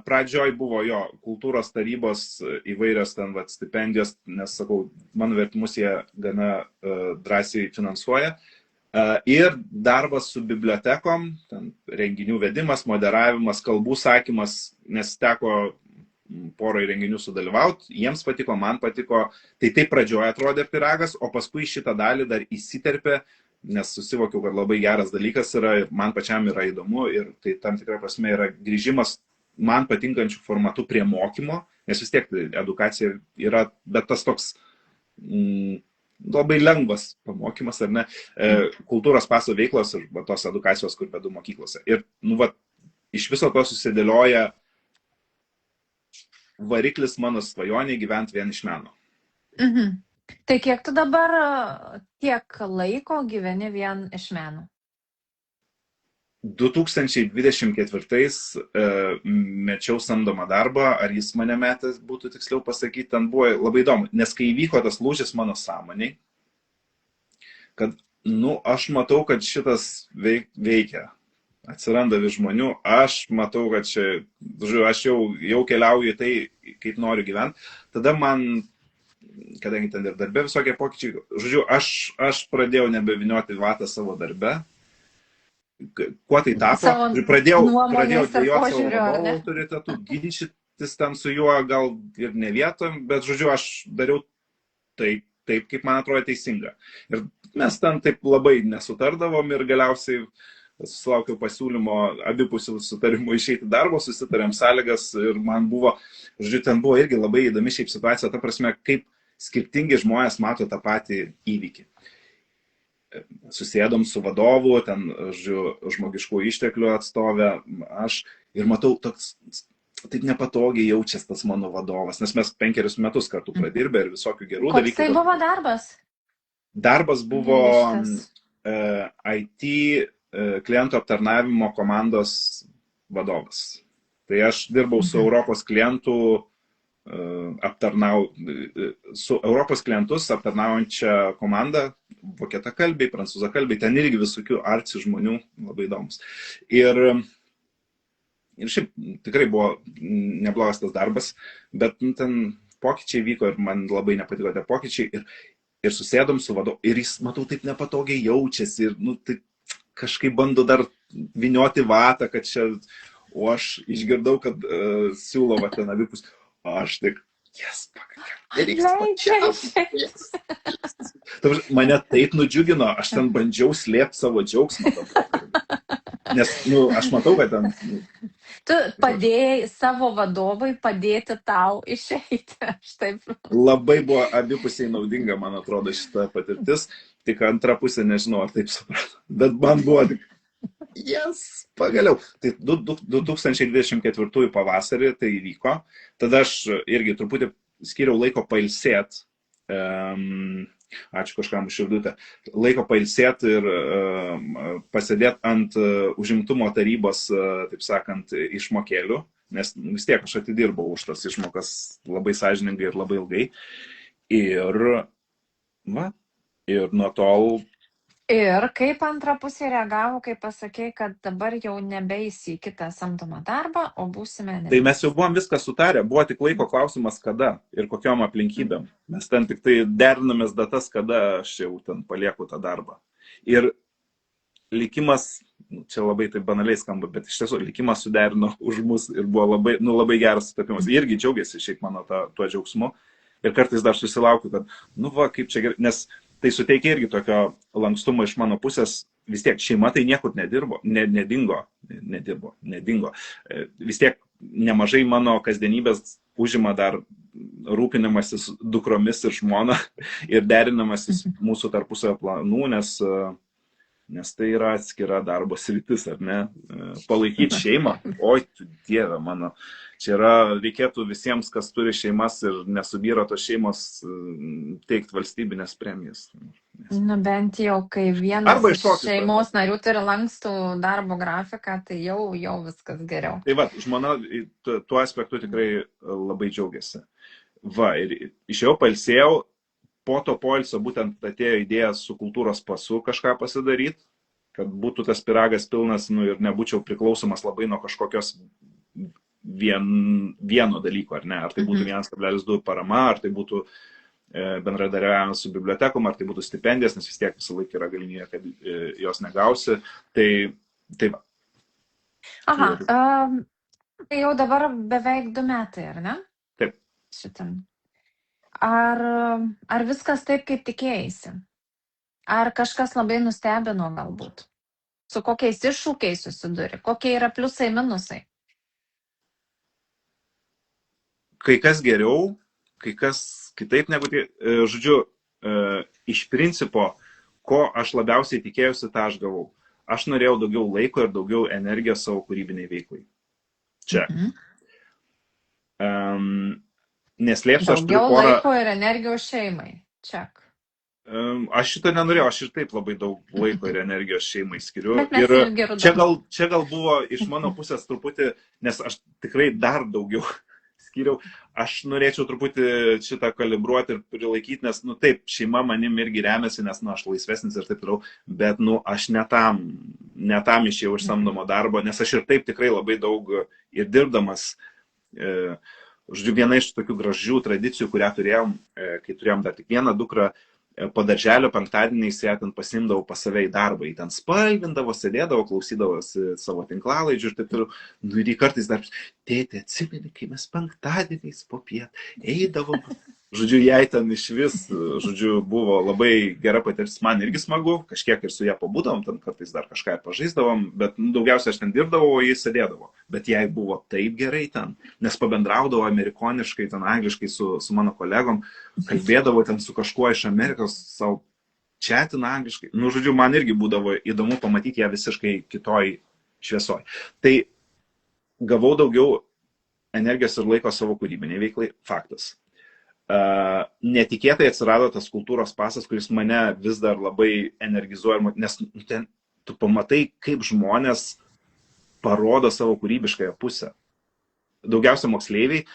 pradžioj buvo kultūros tarybos įvairios ten stipendijos, nes, sakau, mano vertimus jie gana drąsiai finansuoja. Ir darbas su bibliotekom, ten renginių vedimas, moderavimas, kalbų sakymas, nes teko porą renginių sudalyvauti, jiems patiko, man patiko. Tai taip pradžioje atrodė pyragas, o paskui šitą dalį dar įsiterpė, nes susivokiau, kad labai geras dalykas yra ir man pačiam yra įdomu ir tai tam tikra prasme yra grįžimas man patinkančių formatų prie mokymo, nes vis tiek edukacija yra, bet tas toks labai lengvas pamokymas, ar ne, kultūros paso veiklos ir tos edukacijos, kur vedu mokyklose. Ir iš viso to susidėlioja variklis mano svajonė gyventi vien iš meno. Tai kiek tu dabar tiek laiko gyveni vien iš meno? 2024 mečiau samdomą darbą, ar jis mane metęs, būtų tiksliau pasakyti, ten buvo labai įdomu, nes kai įvyko tas lūžis mano sąmoniai, kad Nu, aš matau, kad šitas veikia. Atsiranda vis žmonių, aš matau, kad čia, žodžiu, aš jau keliauju į tai, kaip noriu gyventi. Tada man, kadangi ten ir darbe visokie pokyčiai, žodžiu, aš pradėjau nebevinioti vatą savo darbe. Kuo tai tapo? Savo Ir pradėjau nuomonės ir dvejoti savo požiūrio, ar vadovo ne? autoritetu, ginčytis ten su juo gal ir ne vietom, bet, žodžiu, aš dariau taip, kaip man atrodo teisinga. Ir mes ten taip labai nesutardavom ir galiausiai susilaukiau pasiūlymo abipusių sutarimų išeiti darbo, susitarėm sąlygas ir man buvo, žodžiu, ten buvo irgi labai įdomi šiaip situacija, ta prasme, kaip skirtingi žmonės mato tą patį įvykį. Susėdom su vadovu, ten, žodžiu, žmogiškų išteklių atstovė, aš ir matau, toks, taip nepatogiai jaučiasi tas mano vadovas, nes mes 5 metus kartu pradirbę ir visokių gerų Koks dalykų. tai buvo darbas? Darbas buvo Vyriškas. IT klientų aptarnavimo komandos vadovas. Tai aš dirbau su Europos klientų su Europos klientus aptarnaujančią komandą, vokietakalbiai, prancūzakalbiai, ten irgi visokių arci žmonių, labai įdomus. Ir šiaip tikrai buvo neblogas tas darbas, bet ten pokyčiai vyko ir man labai nepatiko tie pokyčiai ir susėdom su vadovu ir jis, matau, taip nepatogiai jaučiasi ir taip kažkaip bando dar vinioti vatą, kad čia, o aš išgirdau, kad siūlo va ten abipus. Aš tik, mane taip nudžiugino, aš ten bandžiau slėpti savo džiaugsmą. Nes, aš matau, kad ten... Tu padėjai savo vadovui padėti tau išeiti. Aš taip. Labai buvo abipusiai naudinga, man atrodo, šita patirtis. Tik antra pusė, nežinau, ar taip supratau. Bet man buvo tik, pagaliau. Tai 2024 pavasarį tai įvyko. Tada aš irgi truputį skiriau laiko pailsėti. Ačiū kažkam už širdutę. Laiko pailsėti ir pasėdėti ant užimtumo tarybos, taip sakant, išmokėlių. Nes vis tiek aš atidirbau už tas išmokas labai sąžiningai ir labai ilgai. Ir nuo tol... Ir kaip antra pusė reagavo, kai pasakė, kad dabar jau nebeisi į kitą samdomą darbą, o būsime... Tai mes jau buvom viską sutarę, buvo tik laiko klausimas kada ir kokiom aplinkybėm. Mes ten tik tai derinamės datas, kada aš jau ten palieku tą darbą. Ir likimas, čia labai taip banaliai skamba, bet iš tiesų likimas suderino už mus ir buvo labai geras sutapimas. Irgi džiaugiasi šiaip mano tuo džiaugsmu. Ir kartais dar susilaukiu, kad, kaip čia gerai, nes tai suteikia irgi tokio lankstumo iš mano pusės. Vis tiek šeima tai niekur nedingo. Vis tiek nemažai mano kasdienybės užima dar rūpinimasis dukromis ir žmona ir derinamasis mūsų tarpusavio planų, nes tai yra atskira darbo sritis, ar ne? Palaikyti šeimą, oi, Dieve mano. Čia reikėtų visiems, kas turi šeimas ir nesubyra tos šeimos, teikti valstybinės premijas. Bent jau, kai vienas iš šeimos narių turi lankstų darbo grafiką, tai jau viskas geriau. Tai žmona tuo aspektu tikrai labai džiaugiasi. Ir išėjau, pailsėjau, po to poilsio būtent atėjo idėja su kultūros pasu kažką pasidaryti, kad būtų tas pyragas pilnas ir nebūčiau priklausomas labai nuo kažkokios vieno dalyko, ar ne? Ar tai būtų 1,2 parama, ar tai būtų bendradarbiavimas su bibliotekom, ar tai būtų stipendijas, nes vis tiek visą laiką yra galimybė, kad jos negausi. Tai va. Aha, tai jau dabar beveik 2 metai, ar ne? Taip. Šitam. Ar viskas taip, kaip tikėjaisi? Ar kažkas labai nustebino galbūt? Su kokiais iššūkiais susiduri? Kokie yra pliusai, minusai? Kai kas geriau, kai kas kitaip negu tai, žodžiu, iš principo, ko aš labiausiai tikėjausi, tą aš gavau. Aš norėjau daugiau laiko ir daugiau energijos savo kūrybiniai veiklai. Čia. Neslėpsiu, aš turiu porą... Daugiau laiko ir energijos šeimai. Ček. Aš šito nenorėjau, aš ir taip labai daug laiko ir energijos šeimai skiriu. Ir čia gal buvo iš mano pusės truputį, nes aš tikrai dar daugiau skyriau. Aš norėčiau truputį šitą kalibruoti ir prilaikyti, nes, nu taip, šeima manim irgi remiasi, nes, nu, aš laisvesnis ir taip toliau, bet, nu, aš ne tam išėjau iš samdomo darbo, nes aš ir taip tikrai labai daug ir dirbdamas, žodžiu, viena iš tokių gražių tradicijų, kurią turėjom, kai turėjom dar tik vieną dukrą, po darželio penktadieniais ją ten pasimdavau pas save į darbą, į ten spalvindavo, sėdėdavo, klausydavosi savo tinklalaidžių ir taip toliau. Nu ir kartais dar, tėtė, atsimeni, kai mes penktadieniais popiet eidavom. Žodžiu, jai ten iš vis, žodžiu, buvo labai gera patirtis, man irgi smagu, kažkiek ir su ją pabūdavom, ten kartais dar kažką pažaisdavom, bet nu, daugiausiai aš ten dirbdavau, o jis sėdėdavo. Bet jai buvo taip gerai ten, nes pabendraudavo amerikoniškai, ten angliškai su mano kolegom, kalbėdavo ten su kažkuo iš Amerikos, savo chatina angliškai. Nu, žodžiu, man irgi būdavo įdomu pamatyti ją visiškai kitoj šviesoj. Tai gavau daugiau energijos ir laiko savo kūrybiniai veiklai, faktas. Netikėtai atsirado tas kultūros pasas, kuris mane vis dar labai energizuoja, nes ten tu pamatai, kaip žmonės parodo savo kūrybiškąją pusę. Daugiausia moksleiviai.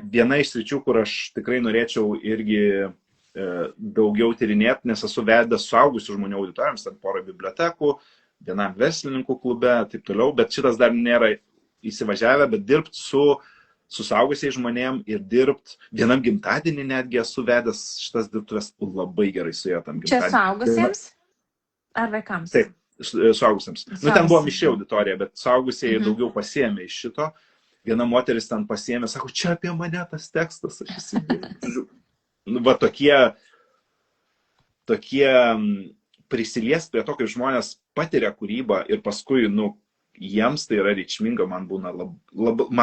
Viena iš sričių, kur aš tikrai norėčiau irgi daugiau tyrinėti, nes esu vedęs suaugusių žmonių auditorijoms, ten porą bibliotekų, vienam verslininkų klube, taip toliau, bet šitas dar nėra įsivažiavę, bet dirbti su suaugusiais žmonėm ir dirbti vienam gimtadienį netgi esu vedęs šitas dirbtuves labai gerai su jie tam gimtadienį. Čia suaugusiems ar vaikams? Taip, suaugusiems. Nu, ten buvo mišri auditorija, bet suaugusieji daugiau pasiėmė iš šito. Viena moteris ten pasiėmė, sako, čia apie mane tas tekstas. Aš įsidėjau. Nu, va tokie prisilies prie to, kaip žmonės patiria kūrybą ir paskui, nu, jiems tai yra reikšminga, man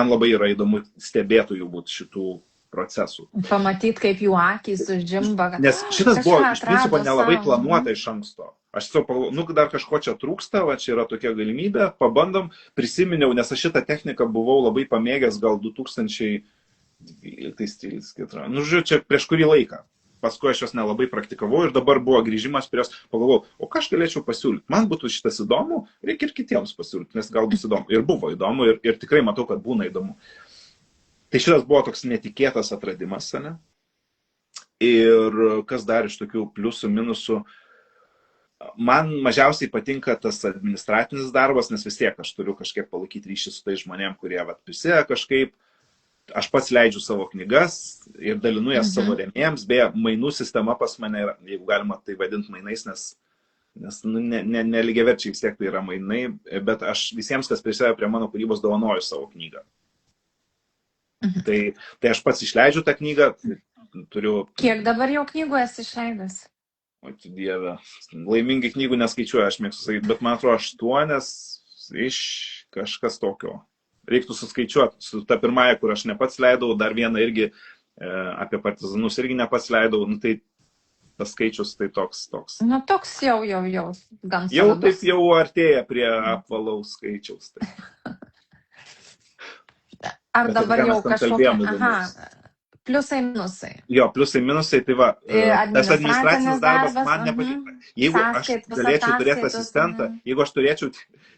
labai yra įdomu stebėtojų būti šitų procesų. Pamatyti, kaip jų akys uždžimba. Nes šitas buvo iš principo nelabai planuota iš anksto. Aš tiesiog pagalvojau, nu, dar kažko čia trūksta, va čia yra tokia galimybė, pabandom, prisiminiau, nes aš šitą techniką buvau labai pamėgęs gal 2012-2013. Nu, žiūrėjau, čia prieš kurį laiką. Paskui aš jos nelabai praktikavau ir dabar buvo grįžimas prie jos, pagalvojau, o ką aš galėčiau pasiūlyti. Man būtų šitas įdomu, reikia ir kitiems pasiūlyti, nes gal bus įdomu. Ir buvo įdomu ir tikrai matau, kad būna įdomu. Tai šitas buvo toks netikėtas atradimas, ne? Ir kas dar iš tokių pliusų, minusų, man mažiausiai patinka tas administracinis darbas, nes vis tiek aš turiu kažkiek palaikyti ryšį su tai žmonėm, kurie prisideda kažkaip. Aš pats leidžiu savo knygas ir dalinu jas savo rėmėjams. Beje, mainų sistema pas mane yra, jeigu galima tai vadinti mainais, nes nu, nelygiaverčiai vis tiek tai yra mainai, bet aš visiems, kas prisideda prie mano kūrybos, dovanoju savo knygą. Tai aš pats išleidžiu tą knygą. Kiek dabar jau knygų esi išleidęs? O Dieve, laimingai knygų neskaičiuoju, aš mėgstu sakyti, bet man atrodo 8 iš kažkas tokio. Reiktų suskaičiuoti. Su ta pirmąja, kur aš nepats leidau, dar vieną irgi apie partizanus irgi nepats leidau, nu, tai tas skaičius tai toks. Nu, toks jau gan jau taip jau artėja prie apvalaus skaičiaus. Tai. Ar dabar jau kažkokie, pliusai, minusai? Jo, pliusai, minusai, tai va, tas administracinis darbas man nepatinka. Jeigu aš galėčiau turėti asistentą, jeigu aš turėčiau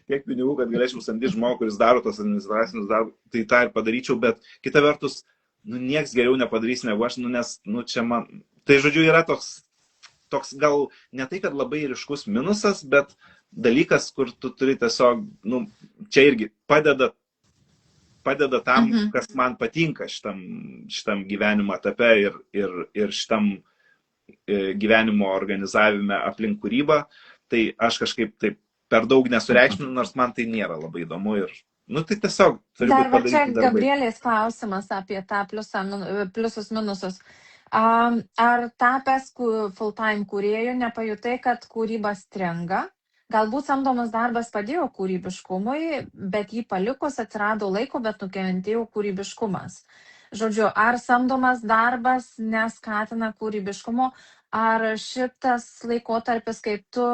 tiek pinigų, kad galėčiau samdyti žmogų, kuris daro tos administracinius darbus, tai tą ir padaryčiau, bet kita vertus, nu, nieks geriau nepadarys negu aš, nu, nes, nu, čia man, tai žodžiu yra toks gal ne tai, kad labai ryškus minusas, bet dalykas, kur tu turi tiesiog, nu, čia irgi padeda tam, kas man patinka šitam gyvenimo etape ir šitam gyvenimo organizavime aplink kūrybą, tai aš kažkaip taip per daug nesureikšminu, nors man tai nėra labai įdomu ir, nu, tai tiesiog turi būti padaryti darbai. Dar čia Gabrielės klausimas apie tą pliusus, minusus. Ar tapęs full-time kūrėjų nepajutai, kad kūryba stringa? Galbūt samdomas darbas padėjo kūrybiškumui, bet jį palikus atsirado laiko, bet nukentėjo kūrybiškumas. Žodžiu, ar samdomas darbas neskatina kūrybiškumo, ar šitas laikotarpis, kaip tu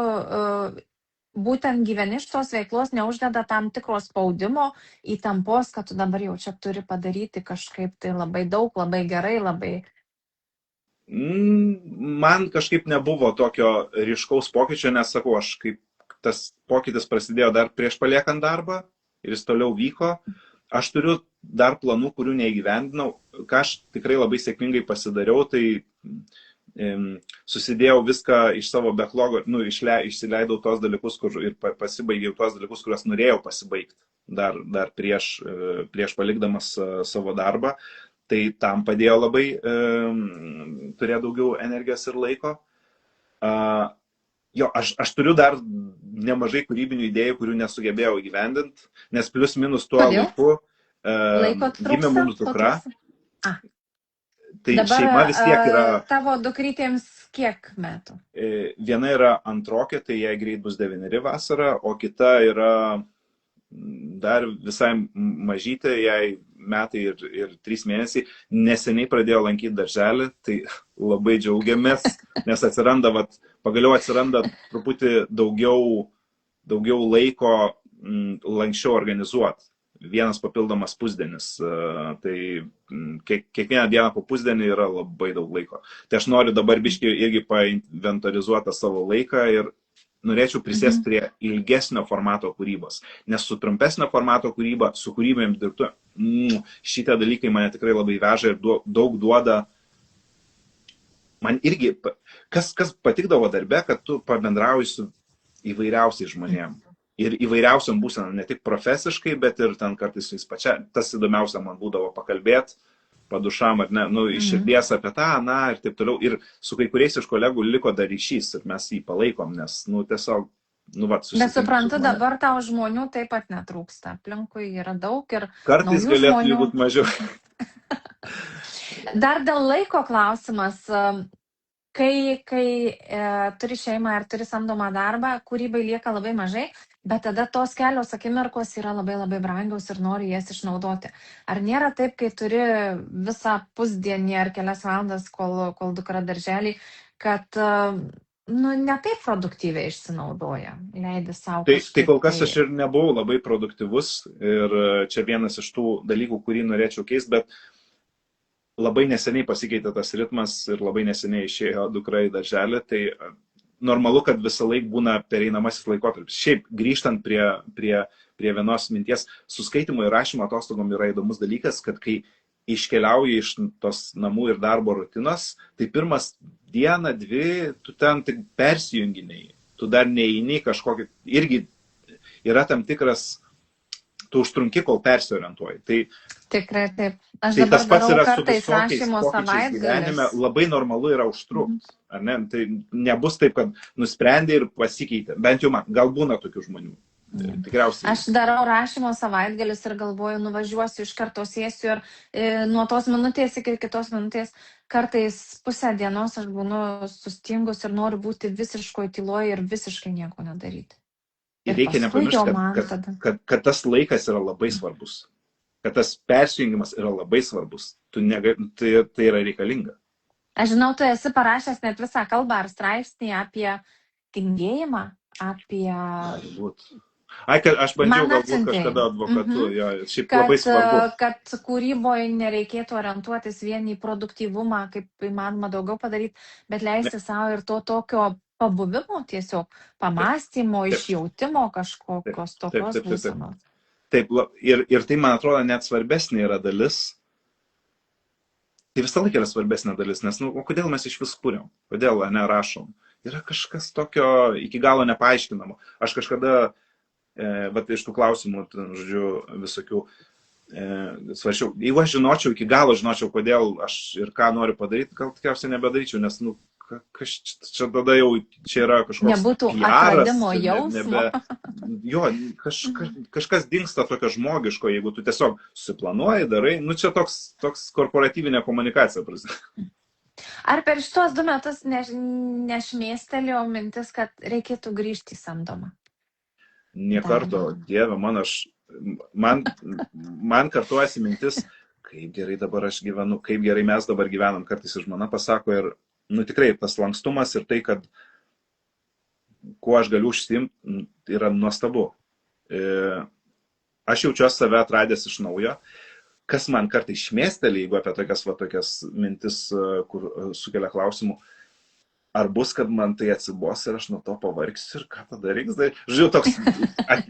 būtent gyveni iš tos veiklos, neuždeda tam tikros spaudimo, įtampos, kad tu dabar jau čia turi padaryti kažkaip tai labai daug, labai gerai, labai... Man kažkaip nebuvo tokio ryškaus pokyčio, nes sakau, aš kaip tas pokytis prasidėjo dar prieš paliekant darbą ir jis toliau vyko. Aš turiu dar planų, kurių neįgyvendinau. Ką aš tikrai labai sėkmingai pasidariau, tai susidėjau viską iš savo backlogo, išsileidau tos dalykus ir pasibaigiau tos dalykus, kuriuos norėjau pasibaigti dar prieš palikdamas savo darbą. Tai tam padėjo labai turėti daugiau energijos ir laiko. Jo, aš turiu dar nemažai kūrybinių idėjų, kurių nesugebėjau įgyvendinti, nes plius minus tuo laiku gimė mums dukra. Tai dabar, šeima vis tiek yra... Tavo dukrytėms kiek metų? Viena yra antrokė, tai jai greit bus 9 vasarą, o kita yra dar visai mažytė, jai metai ir 3 mėnesiai. Neseniai pradėjo lankyti darželį, tai labai džiaugiamės, nes pagaliau atsiranda truputį daugiau laiko lankščiau organizuoti. Vienas papildomas pusdienis. Tai kiekvieną dieną po pusdienį yra labai daug laiko. Tai aš noriu dabar biškį irgi painventorizuoti savo laiką ir norėčiau prisėsti prie ilgesnio formato kūrybos. Nes su trumpesnio formato kūryba, su kūrybėm dirbtu, šitie dalykai mane tikrai labai veža ir daug duoda. Man irgi, kas patikdavo darbe, kad tu pabendrauji su įvairiausiais žmonėm. Ir įvairiausiam būsenom, ne tik profesiškai, bet ir ten kartais su jais pačia. Tas įdomiausia man būdavo pakalbėti, padušam, ar ne, iš širdies apie tą, ir taip toliau. Ir su kai kuriais iš kolegų liko dar ryšys ir mes jį palaikom, nes, tiesiog, Bet suprantu, dabar tau žmonių taip pat netrūksta. Aplinkui yra daug ir kartais galėtų jų būti mažiau. Dar dėl laiko klausimas. Kai turi šeimą ir turi samdomą darbą, kūrybai lieka labai mažai, bet tada tos kelios akimirkos yra labai labai brangios ir nori jas išnaudoti. Ar nėra taip, kai turi visą pusdienį ar kelias valandas, kol dukra darželį, kad ne taip produktyviai išsinaudoja, leidi savo kažkaip? Tai kol kas aš ir nebuvau labai produktyvus ir čia vienas iš tų dalykų, kurį norėčiau keisti, bet labai neseniai pasikeitė tas ritmas ir labai neseniai išėjo dukra į darželį, tai normalu, kad visą laiką būna pereinamasis laikotarpis. Šiaip grįžtant prie vienos minties, su skaitimo ir rašymo atostogom yra įdomus dalykas, kad kai iškeliauji iš tos namų ir darbo rutinos, tai pirmas dieną, 2, tu ten tik persijunginiai, tu dar neįeini kažkokį, irgi yra tam tikras, tu užtrunki, kol persiorientuoji. Tikrai taip. Aš tai dabar tas pats darau yra su kartais visokiais rašymo pokyčiais gyvenime, savaitgalis. labai normalu yra užtrukti. Ar ne? Tai nebus taip, kad nusprendė ir pasikeitė. Bent jau man, gal būna tokių žmonių. Tikriausiai. Aš darau rašymo savaitgalis ir galvoju, nuvažiuosiu iš karto, sėsiu ir nuo tos minutės iki kitos minutės. Kartais pusę dienos aš būnu sustingus ir noriu būti visiškoje tyloje ir visiškai nieko nedaryti. Ir reikia nepamiršti, kad tas laikas yra labai svarbus. Kad tas persijungimas yra labai svarbus. Tai yra reikalinga. Aš žinau, tu esi parašęs net visą kalbą ar straipsnį apie tingėjimą, apie... Aš bandžiau galbūt kažkada advokatu, šiaip labai svarbu. Kad kūryboje nereikėtų orientuotis vien į produktyvumą, kaip įmanoma daugiau padaryti, bet leisti savo ir to tokio pabuvimo tiesiog, pamąstymo, išjautimo kažkokios tokios būsenos. Taip, ir tai, man atrodo, net svarbesnė yra dalis. Tai visą laiką yra svarbesnė dalis, nes, o kodėl mes iš vis kūriam? Kodėl nerašom? Yra kažkas tokio iki galo nepaaiškinamo. Aš kažkada, iš tų klausimų, žodžiu, visokių, svaršiau, jeigu aš iki galo žinočiau, kodėl aš ir ką noriu padaryti, gal tikriausiai nebedaryčiau, nes, čia tada jau čia yra kažkoks nebūtų atradimo jausmo. Kažkas dingsta tokio žmogiško, jeigu tu tiesiog susiplanuoji, darai, čia toks korporatyvinė komunikacija. Ar per šitos 2 metus nešmėstelėjo mintis, kad reikėtų grįžti į samdomą? Nė karto, Dieve, man kartuojasi mintis, kaip gerai dabar aš gyvenu, kaip gerai mes dabar gyvenam, kartais ir žmona pasako ir tikrai tas lankstumas ir tai, kad kuo aš galiu užsiimti, yra nuostabu. Aš jaučiuosi save atradęs iš naujo. Kas man kartais šmėstelė, jeigu apie tokias mintis, kur sukelia klausimų, ar bus, kad man tai atsibos ir aš nuo to pavargsiu ir ką tada reiks daryti. Žiūrėjau, toks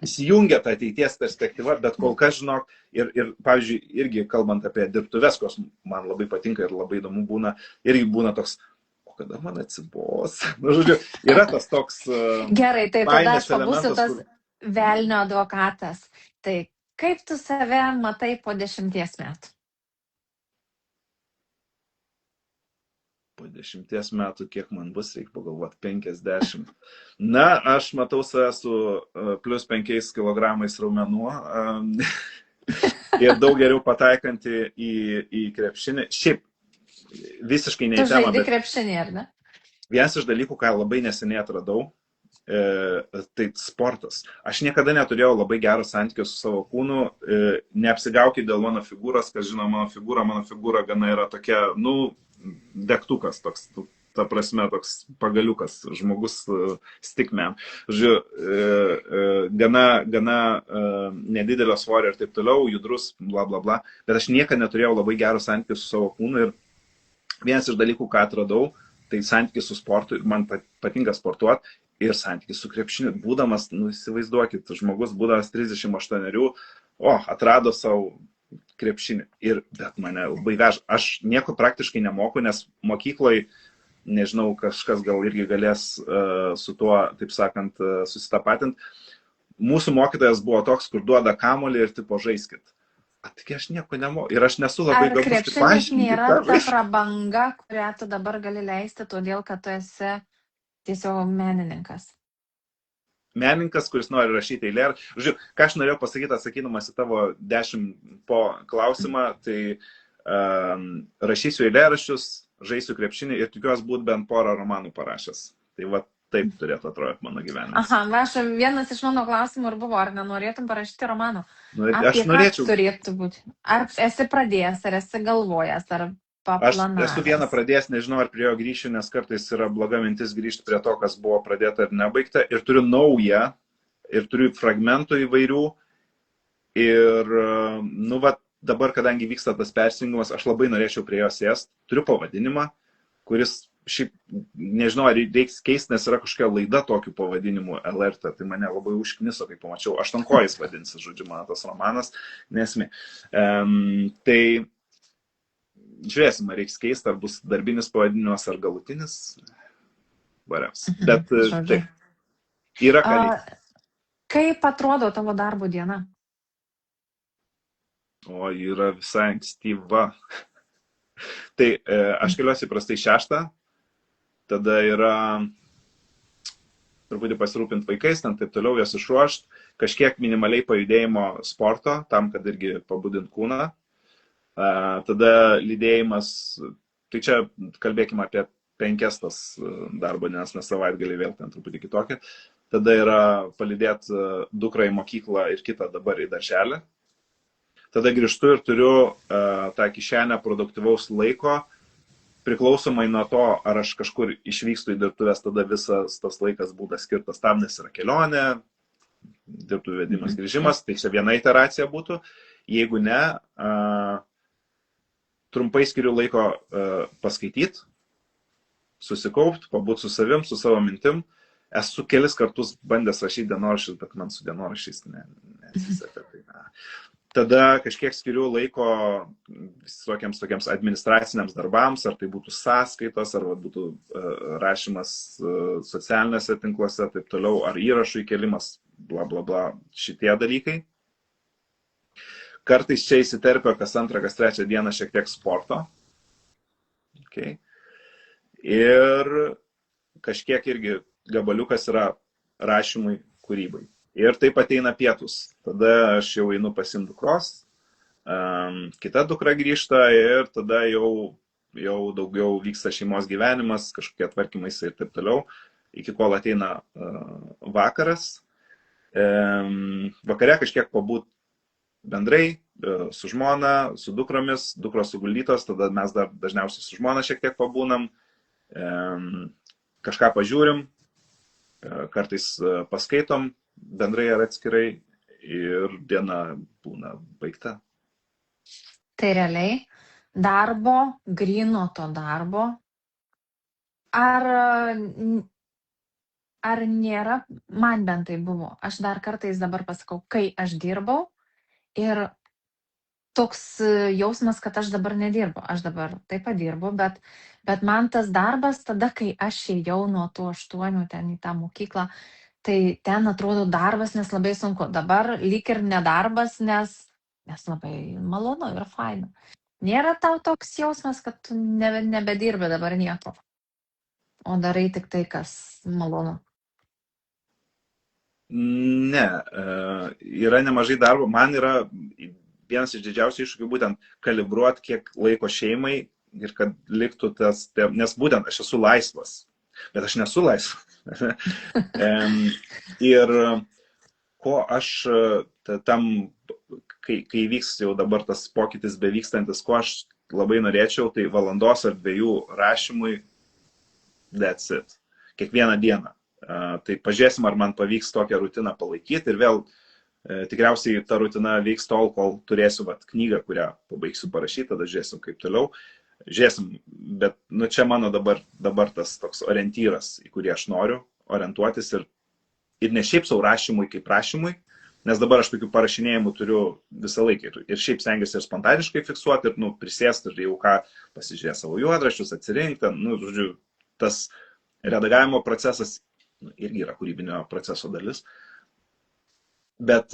įsijungia ta ateities perspektyva, bet kol kas, žinok, ir pavyzdžiui, irgi kalbant apie dirbtuves, kurios man labai patinka ir labai įdomu būna, irgi būna toks, o kada man atsibos? Nu, žodžiu, yra tas toks Gerai, tai tada aš baimės pabūsiu elementas, tas velnio advokatas. Tai kaip tu save matai po 10 metų? po 10 metų, kiek man bus, reikia pagalvoti, 50. Na, aš matau save su plus 5 kg raumenų ir daug geriau pataikanti į krepšinį. Šiaip visiškai Tu neįtema, žaidi bet krepšinį, ar ne? vienas iš dalykų, ką labai neseniai atradau, tai sportas. Aš niekada neturėjau labai gero santykio su savo kūnu, neapsigaukit dėl mano figūros, kas žino mano figūra gana yra tokia, nu, degtukas toks, ta prasme, toks pagaliukas, žmogus stikmėm. Žodžiu, gana nedidelio svorio ir taip toliau, judrus, bla bla bla, bet aš niekada neturėjau labai gero santykio su savo kūnu ir vienas iš dalykų, ką atradau, tai santykis su sportu, man patinka sportuoti ir santykis su krepšiniu. Būdamas, nu įsivaizduokit, žmogus būdamas 38, atrado savo krepšinį. Bet mane labai veža. Aš nieko praktiškai nemoku, nes mokykloje, nežinau, kažkas gal irgi galės su tuo, taip sakant, susitapatinti. Mūsų mokytojas buvo toks, kur duoda kamuolį ir tipo žaiskit. Tik aš nieko nemoku. Ir aš nesu labai Ar gabus. krepšinis nėra ta prabanga, kurią tu dabar gali leisti, todėl kad tu esi tiesiog menininkas? Menininkas, kuris nori rašyti eilėraštį. Žiūrėjau, ką aš norėjau pasakyti, atsakydamas į tavo 10 po klausimą, tai rašysiu eilėraščius, žaisiu krepšinį ir tikiuosi būti bent porą romanų parašęs. Tai va taip turėtų atrodyti mano gyvenimas. Aha, vienas iš mano klausimų ir buvo, ar nenorėtum parašyti romanų? Aš norėčiau. Turėtų būti. Ar esi pradėjęs, ar esi galvojęs, ar paplanavęs? Aš esu vieną pradėjęs, nežinau, ar prie jo grįšiu, nes kartais yra bloga mintis grįžti prie to, kas buvo pradėta ir nebaigta. Ir turiu naują, ir turiu fragmentų įvairių. Ir, nu, va, dabar, kadangi vyksta tas persijungimas, aš labai norėčiau prie jo sėsti. Turiu pavadinimą, kuris šiaip, nežinau, ar reiks keisti, nes yra kažkokia laida tokiu pavadinimu LRT. Tai mane labai užkniso, kai pamačiau. Aštuonkojais vadinsis, žodžiu, mano tas romanas, nesmė. Tai žiūrėsim, ar reiks keisti, ar bus darbinis pavadinimas, ar galutinis. Variams. Bet taip, yra ką reikia. Kaip atrodo tavo darbo diena? O, yra visai ankstyva. Tai aš keliuosi prastai 6, tada yra truputį pasirūpinti vaikais, ten taip toliau, jas išruošti, kažkiek minimaliai pajudėjimo sporto, tam, kad irgi pabudint kūną. Tada lydėjimas, tai čia kalbėkime apie 5 tas darbo dienas, nes savaitgalį vėl ten truputį kitokia. Tada yra palydėti dukrą į mokyklą ir kitą dabar į darželį. Tada grįžtu ir turiu tą kišenę produktyvaus laiko, priklausomai nuo to, ar aš kažkur išvykstu į dirbtuves, tada visas tas laikas būdas skirtas tam, nes yra kelionė, dirbtuvių vedimas, grįžimas, tai čia viena iteracija būtų. Jeigu ne, trumpai skiriu laiko paskaityti, susikaupti, pabūti su savim, su savo mintim. Esu kelis kartus bandęs rašyti dienoraščius, bet man su dienoraščiais nesiseka. Tada kažkiek skiriu laiko visokiems tokiems administraciniams darbams, ar tai būtų sąskaitos, ar būtų rašymas socialiniuose tinkluose, taip toliau, ar įrašų įkelimas, bla bla bla, šitie dalykai. Kartais čia įsiterpia kas 2, kas 3 dieną šiek tiek sporto. Okay. Ir kažkiek irgi gabaliukas yra rašymui, kūrybai. Ir taip ateina pietus. Tada aš jau einu pasiimti dukros, kita dukra grįžta ir tada jau daugiau vyksta šeimos gyvenimas, kažkokie tvarkymai ir taip toliau, iki kol ateina vakaras. Vakare kažkiek pabūt bendrai su žmona, su dukromis, dukros suguldytos, tada mes dar dažniausiai su žmona šiek tiek pabūnam, kažką pažiūrim, kartais paskaitom, bendrai ar atskirai ir diena būna baigta. Tai realiai darbo, gryno to darbo, ar nėra, man bent tai buvo, aš dar kartais dabar pasakau, kai aš dirbau ir toks jausmas, kad aš dabar nedirbu, aš dabar taip pat dirbu, bet man tas darbas tada, kai aš ėjau nuo tų 8 ten į tą mokyklą, tai ten atrodo darbas, nes labai sunku. Dabar lyg ir nedarbas, nes labai malonu ir faina. Nėra tau toks jausmas, kad tu nebedirbi dabar nieko, o darai tik tai, kas malonu. Ne, yra nemažai darbo. Man yra vienas iš didžiausių iššūkių būtent kalibruoti, kiek laiko šeimai ir kad liktų tas, nes būtent aš esu laisvas, bet aš nesu laisvas. Ir ko aš tam, kai vyks jau dabar tas pokytis bevykstantis, ko aš labai norėčiau, tai valandos ar 2 rašymui, that's it. Kiekvieną dieną. Tai pažiūrėsim, ar man pavyks tokią rutiną palaikyti ir vėl tikriausiai ta rutina vyks tol, kol turėsiu knygą, kurią pabaigsiu parašyti, tada žiūrėsim kaip toliau. Žiūrėsim, bet čia mano dabar tas toks orientyras, į kurį aš noriu orientuotis ir ne šiaip savo rašymui kaip rašymui, nes dabar aš tokių parašinėjimų turiu visą laiką ir šiaip stengiuosi ir spontaniškai fiksuoti ir prisėsti ir jau ką pasižiūrėti savo juodraščius, atsirinkti, žodžiu, tas redagavimo procesas irgi yra kūrybinio proceso dalis. Bet,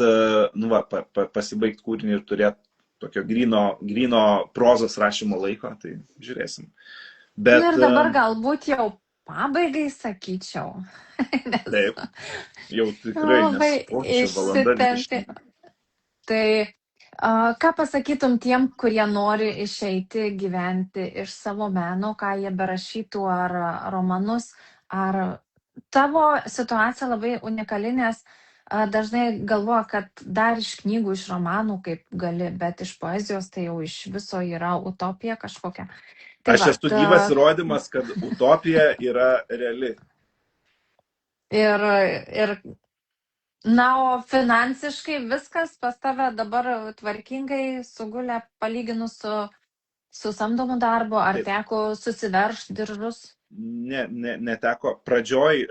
pasibaigti kūrinį ir turėti tokio gryno prozos rašymo laiko, tai žiūrėsim. Bet, ir dabar galbūt jau pabaigai sakyčiau. Taip, jau tikrai išsitempti. Tai ką pasakytum tiem, kurie nori išeiti gyventi iš savo meno, ką jie berašytų, ar romanus, ar tavo situacija labai unikali, nes dažnai galvoja, kad dar iš knygų, iš romanų kaip gali, bet iš poezijos tai jau iš viso yra utopija kažkokia. Tai aš esu gyvas įrodymas, kad utopija yra reali. Ir o finansiškai viskas pas tave dabar tvarkingai sugulė palyginus su samdomu darbu, ar Taip. teko susiveršti diržus? Neteko pradžioj,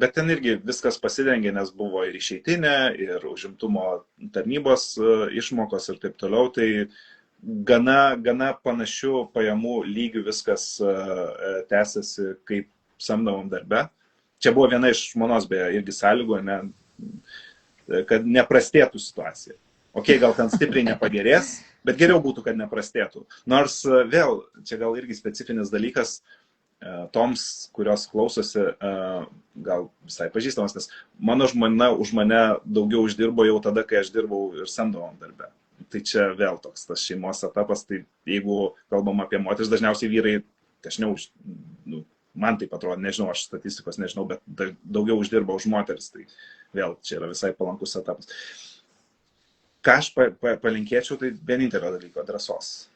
bet ten irgi viskas pasidengė, nes buvo ir išeitinė, ir užimtumo tarnybos išmokos ir taip toliau, tai gana panašių pajamų lygių viskas tęsiasi kaip samdomam darbe. Čia buvo viena iš žmonos beje irgi sąlygų, kad neprastėtų situacija. Gal ten stipriai nepagerės, bet geriau būtų, kad neprastėtų. Nors vėl, čia gal irgi specifinis dalykas toms, kurios klausosi, gal visai pažįstamas, nes mano žmona už mane daugiau uždirbo jau tada, kai aš dirbau ir samdomam darbe. Tai čia vėl toks tas šeimos etapas, tai jeigu kalbam apie moteris, dažniausiai vyrai, dažniau, man taip atrodo, nežinau, aš statistikos nežinau, bet daugiau uždirba už moteris, tai vėl čia yra visai palankus etapas. Ką aš palinkėčiau, tai vienintelio dalyko - drąsos.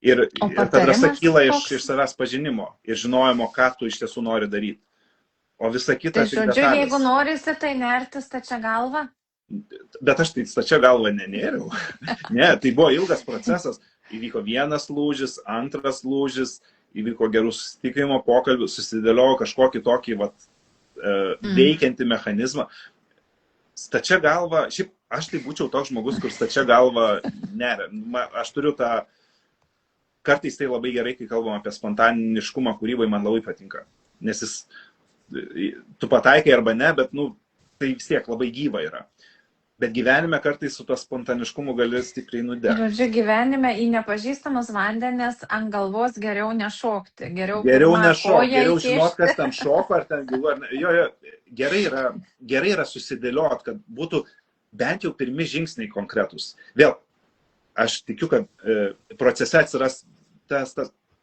Ir ta drąsa kyla iš savęs pažinimo ir žinojimo, ką tu iš tiesų nori daryti. O visa kita... Tai žodžiu, jeigu norisi, tai nerti stačia galva? Bet aš tai stačia galva nenėriau. Ne, tai buvo ilgas procesas. Įvyko vienas lūžis, antras lūžis, įvyko gerų susitikimo pokalbių, susidėliojo kažkokį tokį veikiantį mechanizmą. Stačia galva, šiaip aš tai būčiau toks žmogus, kur stačia galva neria. Aš turiu tą, kartais tai labai gerai, kai kalbam apie spontaniškumą kūrybai, man labai patinka. Nes tu pataikai arba ne, bet tai vis tiek labai gyva yra. Bet gyvenime kartais su to spontaniškumu gali stipriai nudegti. Žodžiu, gyvenime į nepažįstamus vandenis ant galvos geriau nešokti. Geriau nešokti, geriau žinot, kas tam šoko, ar ten gilu, ar ne. Jo, gerai yra susidėliot, kad būtų bent jau pirmi žingsniai konkretus. Vėl, aš tikiu, kad procese atsiras tas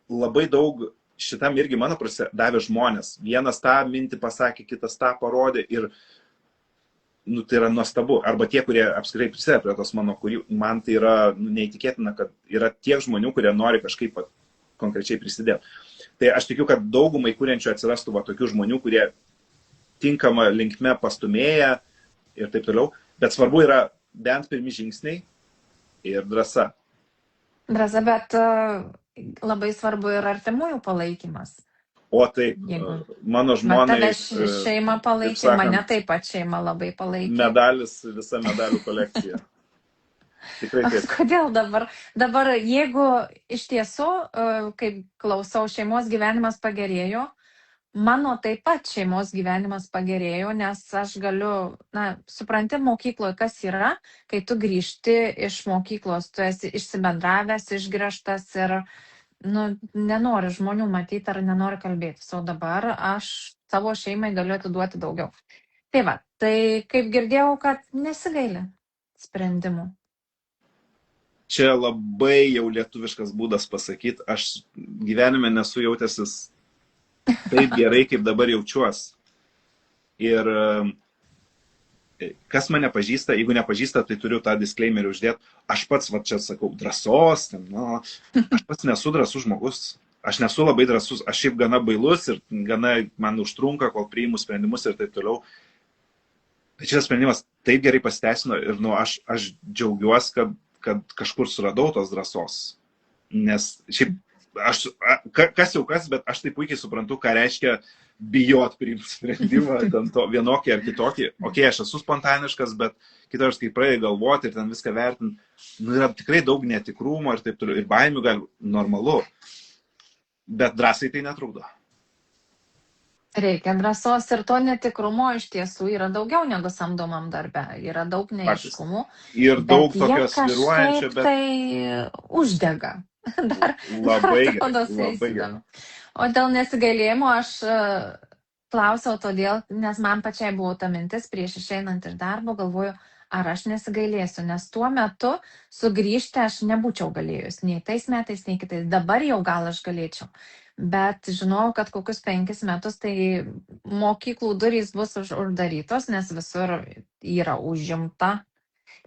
labai daug, šitam irgi mano procese davė žmonės. Vienas tą mintį pasakė, kitas tą parodė ir tai yra nuostabu. Arba tie, kurie apskritai prisideda prie tos mano kūrybos, man tai yra neįtikėtina, kad yra tiek žmonių, kurie nori kažkaip konkrečiai prisidėti. Tai aš tikiu, kad daugumai kuriančių atsirastų tokių žmonių, kurie tinkama linkme pastumėja ir taip toliau. Bet svarbu yra bent pirmi žingsniai ir drąsa. Drąsa, bet labai svarbu ir artimųjų palaikymas. O taip, Jeigu mano va tave žmonai, šeima taip palaikė, mane sakant, taip pat šeima labai palaikė. medalis, visa medalių kolekcija. Tikrai taip. Kodėl dabar? Dabar, jeigu iš tiesų, kaip klausau, šeimos gyvenimas pagerėjo, mano taip pat šeimos gyvenimas pagerėjo, nes aš galiu, supranti mokykloje, kas yra, kai tu grįžti iš mokyklos, tu esi išsibendravęs, išgręžtas ir nenori žmonių matyti ar nenori kalbėtis. O dabar aš savo šeimai galiu atiduoti daugiau. Tai va, tai kaip girdėjau, kad nesigaili sprendimų. Čia labai jau lietuviškas būdas pasakyti, aš gyvenime nesu jautęsis taip gerai, kaip dabar jaučiuos. Ir kas mane pažįsta, jeigu nepažįsta, tai turiu tą disclaimerį uždėti. Aš pats, va čia sakau, drąsos, aš pats nesu drąsus žmogus. Aš nesu labai drąsus, aš šiaip gana bailus ir gana man užtrunka, kol priimu sprendimus ir taip toliau. Bet šitas sprendimas taip gerai pasiteisino ir aš džiaugiuosi, kad kažkur suradau tos drąsos. Nes šiaip, kas jau kas, bet aš taip puikiai suprantu, ką reiškia bijot priimti sprendimą, ten to vienokį ar kitokį. Ok, aš esu spontaniškas, bet kitas, kai pradėjai galvoti ir ten viską vertinti, yra tikrai daug netikrumo ir taip toliau, ir baimių gal normalu, bet drąsai tai netrukdo. Reikia drąsos ir to netikrumo iš tiesų yra daugiau negu samdomam darbe, yra daug neaiškumų. Ir daug tokio sviruojančio, bet tai uždega. Labai gerai. O dėl nesigailėjimo aš klausiau todėl, nes man pačiai buvo ta mintis prieš išeinant iš darbo, galvoju, ar aš nesigailėsiu, nes tuo metu sugrįžti aš nebūčiau galėjus, nei tais metais, nei kitais. Dabar jau gal aš galėčiau, bet žinau, kad kokius 5 metus tai mokyklų durys bus uždarytos, nes visur yra užimta.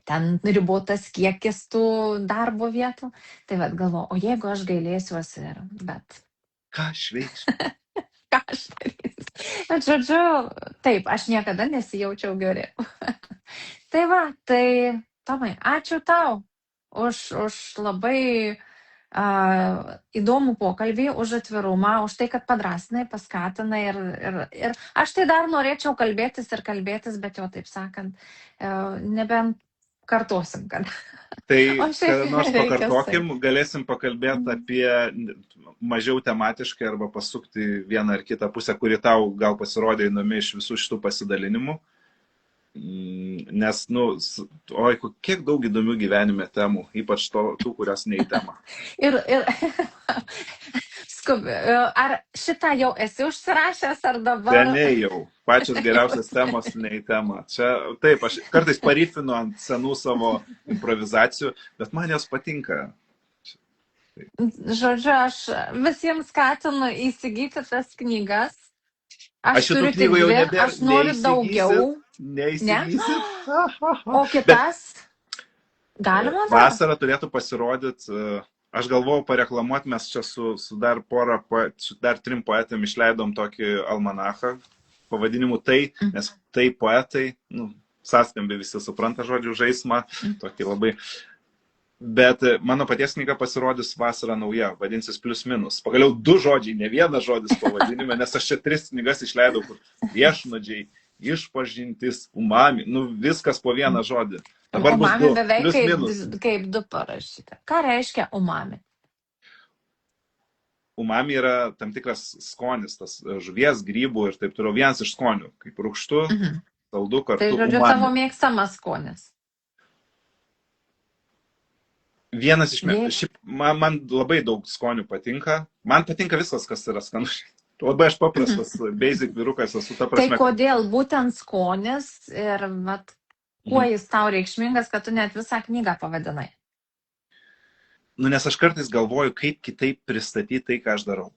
Ten ribotas kiekis tų darbo vietų. Tai vad galvoju, o jeigu aš gailėsiuosi, bet... Ką aš veiksiu? Ką aš darysiu? Bet žodžiu, taip, aš niekada nesijaučiau geriau. Tai va, tai Tomai, ačiū tau už labai įdomų pokalbį, už atvirumą, už tai, kad padrasinai, paskatinai ir aš tai dar norėčiau kalbėtis, bet jau taip sakant, nebent kartosim, kad. Tai kada nors pakartokim, galėsim pakalbėti apie mažiau tematiškai arba pasukti vieną ar kitą pusę, kuri tau gal pasirodė įdomi iš visų šitų pasidalinimų. Nes, kiek daug įdomių gyvenime temų, ypač tų, kurios ne į temą. Ir skubi, ar šitą jau esi užsirašęs, ar dabar? Seniai jau, pačios geriausios temos ne į temą. Čia, taip, aš kartais paryfinu ant senų savo improvizacijų, bet man jos patinka. Žodžiu, aš visiems skatinu įsigyti tas knygas. Aš šitų knygų jau nebėra. Aš noriu daugiau. Neįsigysit. O kitas? Galima? Vasarą turėtų pasirodyti, aš galvojau pareklamuoti, mes čia su dar 3 poetėm išleidom tokį almanachą pavadinimu Tai, nes tai poetai, sąskambiai visi supranta žodžių žaismą, tokį labai. Bet mano paties knyga pasirodys vasarą nauja, vadinsis Plius minus. Pagaliau 2 žodžiai, ne vienas žodis pavadinime, nes aš čia 3 knygas išleidau, kur viešnodžiai, išpažintis, umami, viskas po vieną žodį. Dabar bus 2, beveik kaip 2 parašyta. Ką reiškia umami? Umami yra tam tikras skonis, tas žuvies, grybų ir taip toliau, vienas iš skonių, kaip rūgštu, saldu kartu. Tai žodžiu, umami. tavo mėgstamas skonis. Vienas iš šiaip man labai daug skonių patinka. Man patinka viskas, kas yra skanu. Labai aš paprastas, basic vyrukas esu, ta prasme. Tai kodėl būtent skonis ir kuo jis tau reikšmingas, kad tu net visą knygą pavadinai? Nes aš kartais galvoju, kaip kitaip pristatyti tai, ką aš darau.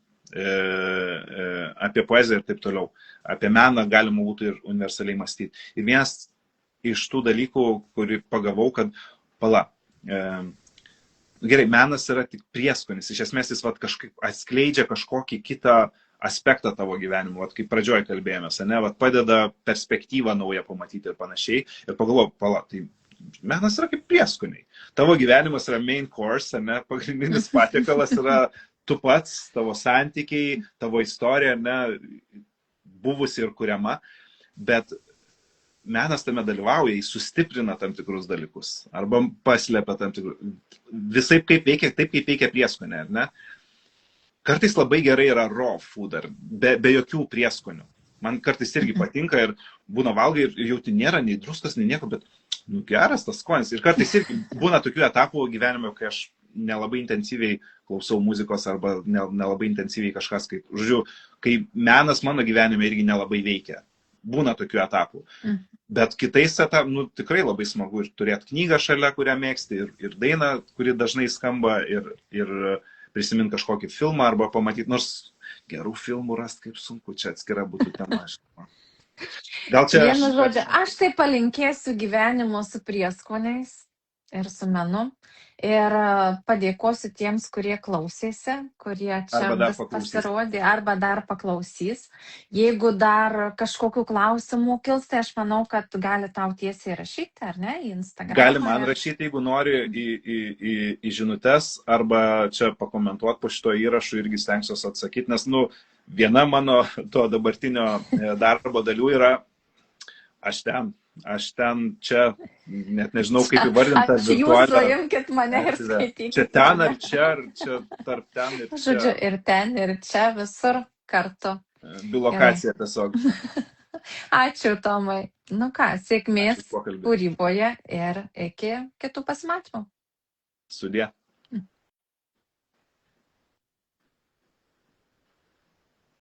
Apie poeziją ir taip toliau. Apie meną galima būtų ir universaliai mąstyti. Ir vienas iš tų dalykų, kurį pagavau, kad gerai, menas yra tik prieskonis. Iš esmės jis kažkaip atskleidžia kažkokį kitą aspektą tavo gyvenimo, kaip pradžioje kalbėjomės, padeda perspektyvą naują pamatyti ir panašiai. Ir pagalvoju, tai menas yra kaip prieskoniai. Tavo gyvenimas yra main course, ne, pagrindinis patiekalas yra tu pats, tavo santykiai, tavo istorija, ne, buvusi ir kuriama, bet menas tame dalyvauja, jis sustiprina tam tikrus dalykus, arba paslepia tam tikrus, visai kaip veikia, taip kaip veikia prieskonė, ar ne? Kartais labai gerai yra raw food, be jokių prieskonių. Man kartais irgi patinka ir būna valgai ir jauti nėra nei druskas, nei nieko, bet nu, geras tas skonis. Ir kartais irgi būna tokių etapų gyvenime, kai aš nelabai intensyviai klausau muzikos arba nelabai intensyviai kažkas, žodžiu, kai menas mano gyvenime irgi nelabai veikia. Būna tokių etapų. Bet kitais etapais, nu, tikrai labai smagu ir turėti knygą šalia, kurią mėgsti, ir dainą, kuri dažnai skamba, ir prisiminti kažkokį filmą arba pamatyti, nors gerų filmų rasti kaip sunku, čia atskira būtų tema. Gal čia... Vienu žodžiu, aš tai palinkėsiu gyvenimo su prieskoniais ir su menu. Ir padėkosiu tiems, kurie klausėsi, kurie čia vis pasirodė, arba dar paklausys. Jeigu dar kažkokių klausimų kils, tai aš manau, kad gali tau tiesiai rašyti, ar ne, į Instagram. Gali man rašyti, jeigu nori, į žinutes, arba čia pakomentuoti po šito įrašu, irgi stengsiuosi atsakyti, nes, nu, viena mano to dabartinio darbo dalių yra, aš ten, čia, net nežinau, kaip įvardinti. Jūs imkit mane ir skaitykite. Čia ten ar čia tarp ten ir čia. Žodžiu, ir ten, ir čia, visur kartu. Bilokacija tiesiog. Ačiū, Tomai. Nu ką, sėkmės kūryboje ir iki kitų pasimatymų. Sudie.